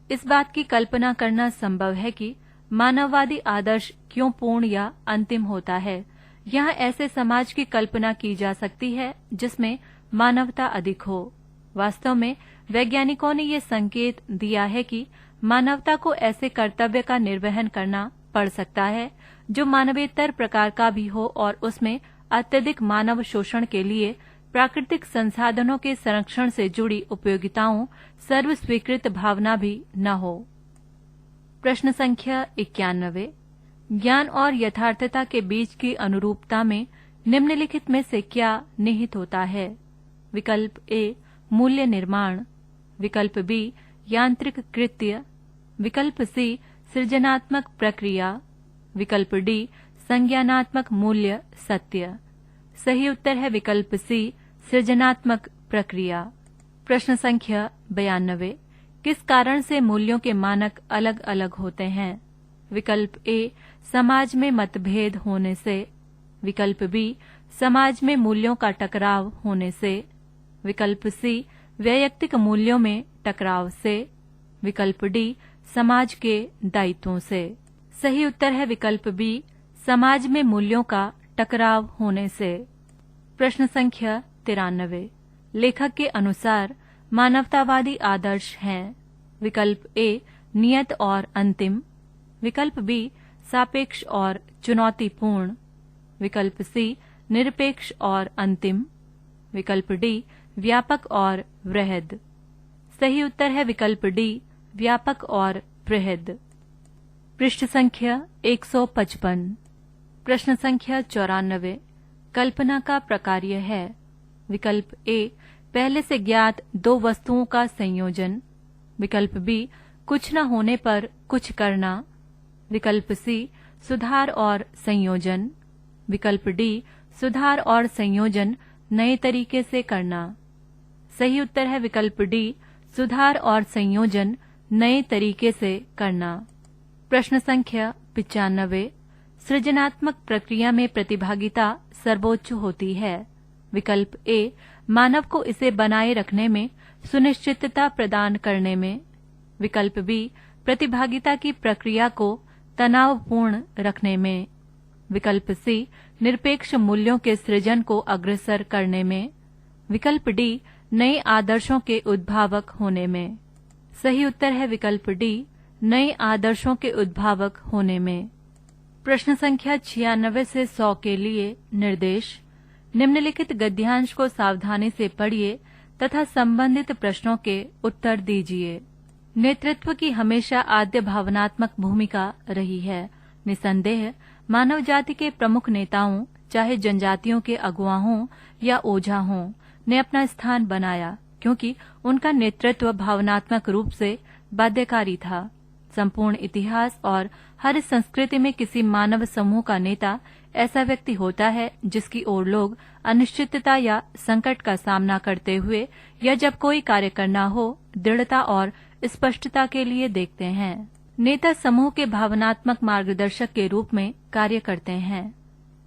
इस बात की कल्पना करना संभव है कि मानववादी आदर्श क्यों पूर्ण या अंतिम होता है। यहाँ ऐसे समाज की कल्पना की जा सकती है जिसमें मानवता अधिक हो। वास्तव में वैज्ञानिकों ने ये संकेत दिया है कि मानवता को ऐसे कर्तव्य का निर्वहन करना पड़ सकता है जो मानवेतर प्रकार का भी हो और उसमें अत्यधिक मानव शोषण के लिए प्राकृतिक संसाधनों के संरक्षण से जुड़ी उपयोगिताओं सर्वस्वीकृत भावना भी न हो। प्रश्न संख्या 91। ज्ञान और यथार्थता के बीच की अनुरूपता में निम्नलिखित में से क्या निहित होता है? विकल्प ए मूल्य निर्माण, विकल्प बी यांत्रिक कृत्य, विकल्प सी सृजनात्मक प्रक्रिया, विकल्प डी संज्ञानात्मक मूल्य सत्य। सही उत्तर है विकल्प सी सृजनात्मक प्रक्रिया। प्रश्न संख्या 92। किस कारण से मूल्यों के मानक अलग अलग होते हैं? विकल्प ए समाज में मतभेद होने से, विकल्प बी समाज में मूल्यों का टकराव होने से, विकल्प सी वैयक्तिक मूल्यों में टकराव से, विकल्प डी समाज के दायित्वों से। सही उत्तर है विकल्प बी समाज में मूल्यों का टकराव होने से। प्रश्न संख्या 93। लेखक के अनुसार मानवतावादी आदर्श हैं। विकल्प ए नियत और अंतिम, विकल्प बी सापेक्ष और चुनौतीपूर्ण, विकल्प सी निरपेक्ष और अंतिम, विकल्प डी व्यापक और वृहद। सही उत्तर है विकल्प डी व्यापक और वृहद। पृष्ठ संख्या 155। प्रश्न संख्या 94। कल्पना का प्रकार्य है। विकल्प ए पहले से ज्ञात दो वस्तुओं का संयोजन, विकल्प बी कुछ न होने पर कुछ करना, विकल्प सी सुधार और संयोजन, विकल्प डी सुधार और संयोजन नए तरीके से करना। सही उत्तर है विकल्प डी सुधार और संयोजन नए तरीके से करना। प्रश्न संख्या 95। सृजनात्मक प्रक्रिया में प्रतिभागिता सर्वोच्च होती है। विकल्प ए मानव को इसे बनाए रखने में सुनिश्चितता प्रदान करने में, विकल्प बी प्रतिभागिता की प्रक्रिया को तनावपूर्ण रखने में, विकल्प सी निरपेक्ष मूल्यों के सृजन को अग्रसर करने में, विकल्प डी नए आदर्शों के उद्भावक होने में। सही उत्तर है विकल्प डी नए आदर्शों के उद्भावक होने में। प्रश्न संख्या 96 से 100 के लिए निर्देश। निम्नलिखित गद्यांश को सावधानी से पढ़िए तथा संबंधित प्रश्नों के उत्तर दीजिए। नेतृत्व की हमेशा आद्य भावनात्मक भूमिका रही है। निसंदेह मानव जाति के प्रमुख नेताओं, चाहे जनजातियों के अगुवा हों या ओझा हों, ने अपना स्थान बनाया, क्योंकि उनका नेतृत्व भावनात्मक रूप से बाध्यकारी था। संपूर्ण इतिहास और हर संस्कृति में किसी मानव समूह का नेता ऐसा व्यक्ति होता है जिसकी ओर लोग अनिश्चितता या संकट का सामना करते हुए या जब कोई कार्य करना हो दृढ़ता और स्पष्टता के लिए देखते हैं। नेता समूह के भावनात्मक मार्गदर्शक के रूप में कार्य करते हैं।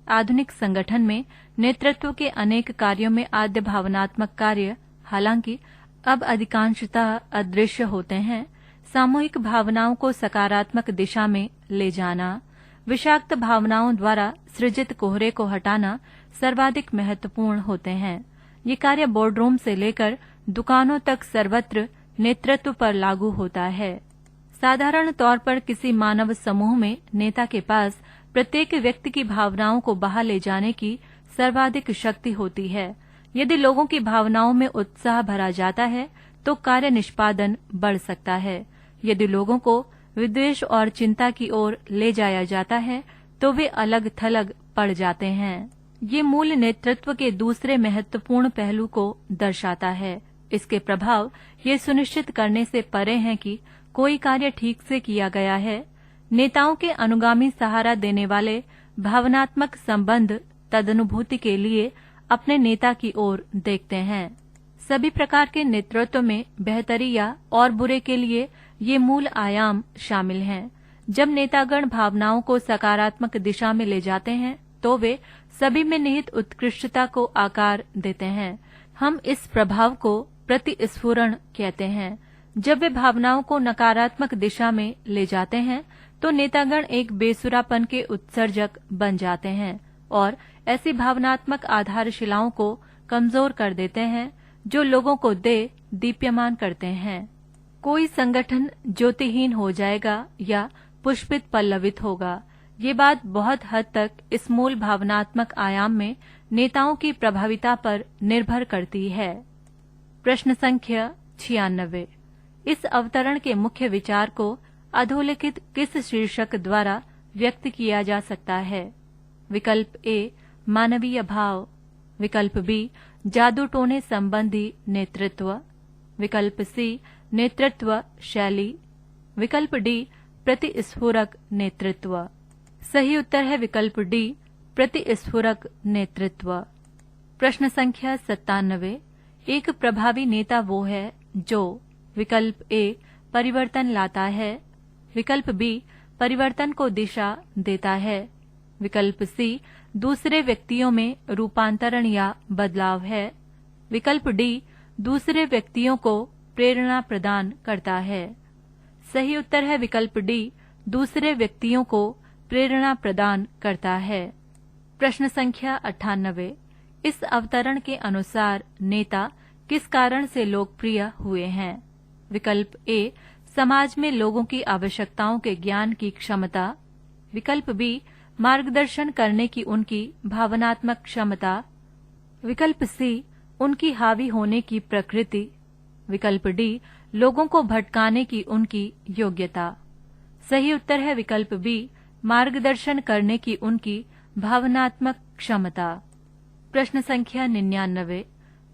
आधुनिक संगठन में नेतृत्व के अनेक कार्यों में आद्य भावनात्मक कार्य, हालांकि अब अधिकांशतः अदृश्य होते हैं, सामूहिक भावनाओं को सकारात्मक दिशा में ले जाना, विषाक्त भावनाओं द्वारा सृजित कोहरे को हटाना सर्वाधिक महत्वपूर्ण होते हैं। ये कार्य बोर्डरूम से लेकर दुकानों तक सर्वत्र नेतृत्व पर लागू होता है। साधारण तौर पर किसी मानव समूह में नेता के पास प्रत्येक व्यक्ति की भावनाओं को बाहर ले जाने की सर्वाधिक शक्ति होती है। यदि लोगों की भावनाओं में उत्साह भरा जाता है तो कार्य निष्पादन बढ़ सकता है। यदि लोगों को विद्वेष और चिंता की ओर ले जाया जाता है तो वे अलग थलग पड़ जाते हैं। ये मूल नेतृत्व के दूसरे महत्वपूर्ण पहलू को दर्शाता है। इसके प्रभाव ये सुनिश्चित करने से परे हैं कि कोई कार्य ठीक से किया गया है। नेताओं के अनुगामी सहारा देने वाले भावनात्मक संबंध तदनुभूति के लिए अपने नेता की ओर देखते हैं। सभी प्रकार के नेतृत्व में बेहतरी या और बुरे के लिए ये मूल आयाम शामिल हैं। जब नेतागण भावनाओं को सकारात्मक दिशा में ले जाते हैं तो वे सभी में निहित उत्कृष्टता को आकार देते हैं। हम इस प्रभाव को प्रतिस्फुरण कहते हैं। जब वे भावनाओं को नकारात्मक दिशा में ले जाते हैं तो नेतागण एक बेसुरापन के उत्सर्जक बन जाते हैं और ऐसी भावनात्मक आधारशिलाओं को कमजोर कर देते हैं जो लोगों को दीप्यमान करते हैं। कोई संगठन ज्योतिहीन हो जाएगा या पुष्पित पल्लवित होगा। ये बात बहुत हद तक इस मूल भावनात्मक आयाम में नेताओं की प्रभाविता पर निर्भर करती है। प्रश्न संख्या 96। इस अवतरण के मुख्य विचार को अधोलिखित किस शीर्षक द्वारा व्यक्त किया जा सकता है? विकल्प ए मानवीय भाव, विकल्प बी जादू टोने संबंधी नेतृत्व, विकल्प सी नेतृत्व शैली, विकल्प डी प्रतिस्फुरक नेतृत्व। सही उत्तर है विकल्प डी प्रतिस्फुरक नेतृत्व। प्रश्न संख्या 97। एक प्रभावी नेता वो है जो विकल्प ए परिवर्तन लाता है, विकल्प बी परिवर्तन को दिशा देता है, विकल्प सी दूसरे व्यक्तियों में रूपांतरण या बदलाव है, विकल्प डी दूसरे व्यक्तियों को प्रेरणा प्रदान करता है। सही उत्तर है विकल्प डी दूसरे व्यक्तियों को प्रेरणा प्रदान करता है। प्रश्न संख्या 98। इस अवतरण के अनुसार नेता किस कारण से लोकप्रिय हुए हैं? विकल्प ए समाज में लोगों की आवश्यकताओं के ज्ञान की क्षमता, विकल्प बी मार्गदर्शन करने की उनकी भावनात्मक क्षमता, विकल्प सी उनकी हावी होने की प्रकृति, विकल्प डी लोगों को भटकाने की उनकी योग्यता। सही उत्तर है विकल्प बी मार्गदर्शन करने की उनकी भावनात्मक क्षमता। प्रश्न संख्या 99।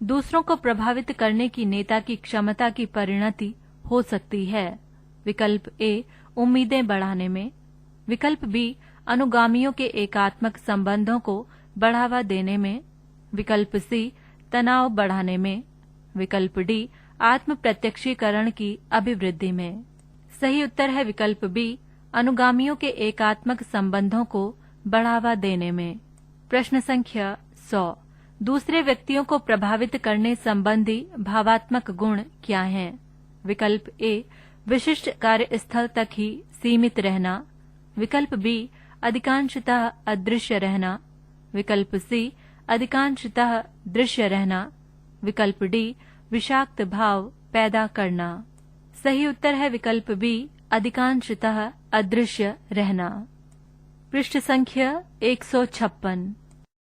दूसरों को प्रभावित करने की नेता की क्षमता की परिणति हो सकती है। विकल्प ए उम्मीदें बढ़ाने में, विकल्प बी अनुगामियों के एकात्मक संबंधों को बढ़ावा देने में, विकल्प सी तनाव बढ़ाने में, विकल्प डी आत्म प्रत्यक्षीकरण की अभिवृद्धि में। सही उत्तर है विकल्प बी अनुगामियों के एकात्मक संबंधों को बढ़ावा देने में। प्रश्न संख्या 100। दूसरे व्यक्तियों को प्रभावित करने संबंधी भावात्मक गुण क्या हैं? विकल्प ए विशिष्ट कार्यस्थल तक ही सीमित रहना, विकल्प बी अधिकांशतः अदृश्य रहना, विकल्प सी अधिकांशतः दृश्य रहना, विकल्प डी विषाक्त भाव पैदा करना। सही उत्तर है विकल्प बी अधिकांशतः अदृश्य रहना। पृष्ठ संख्या 156।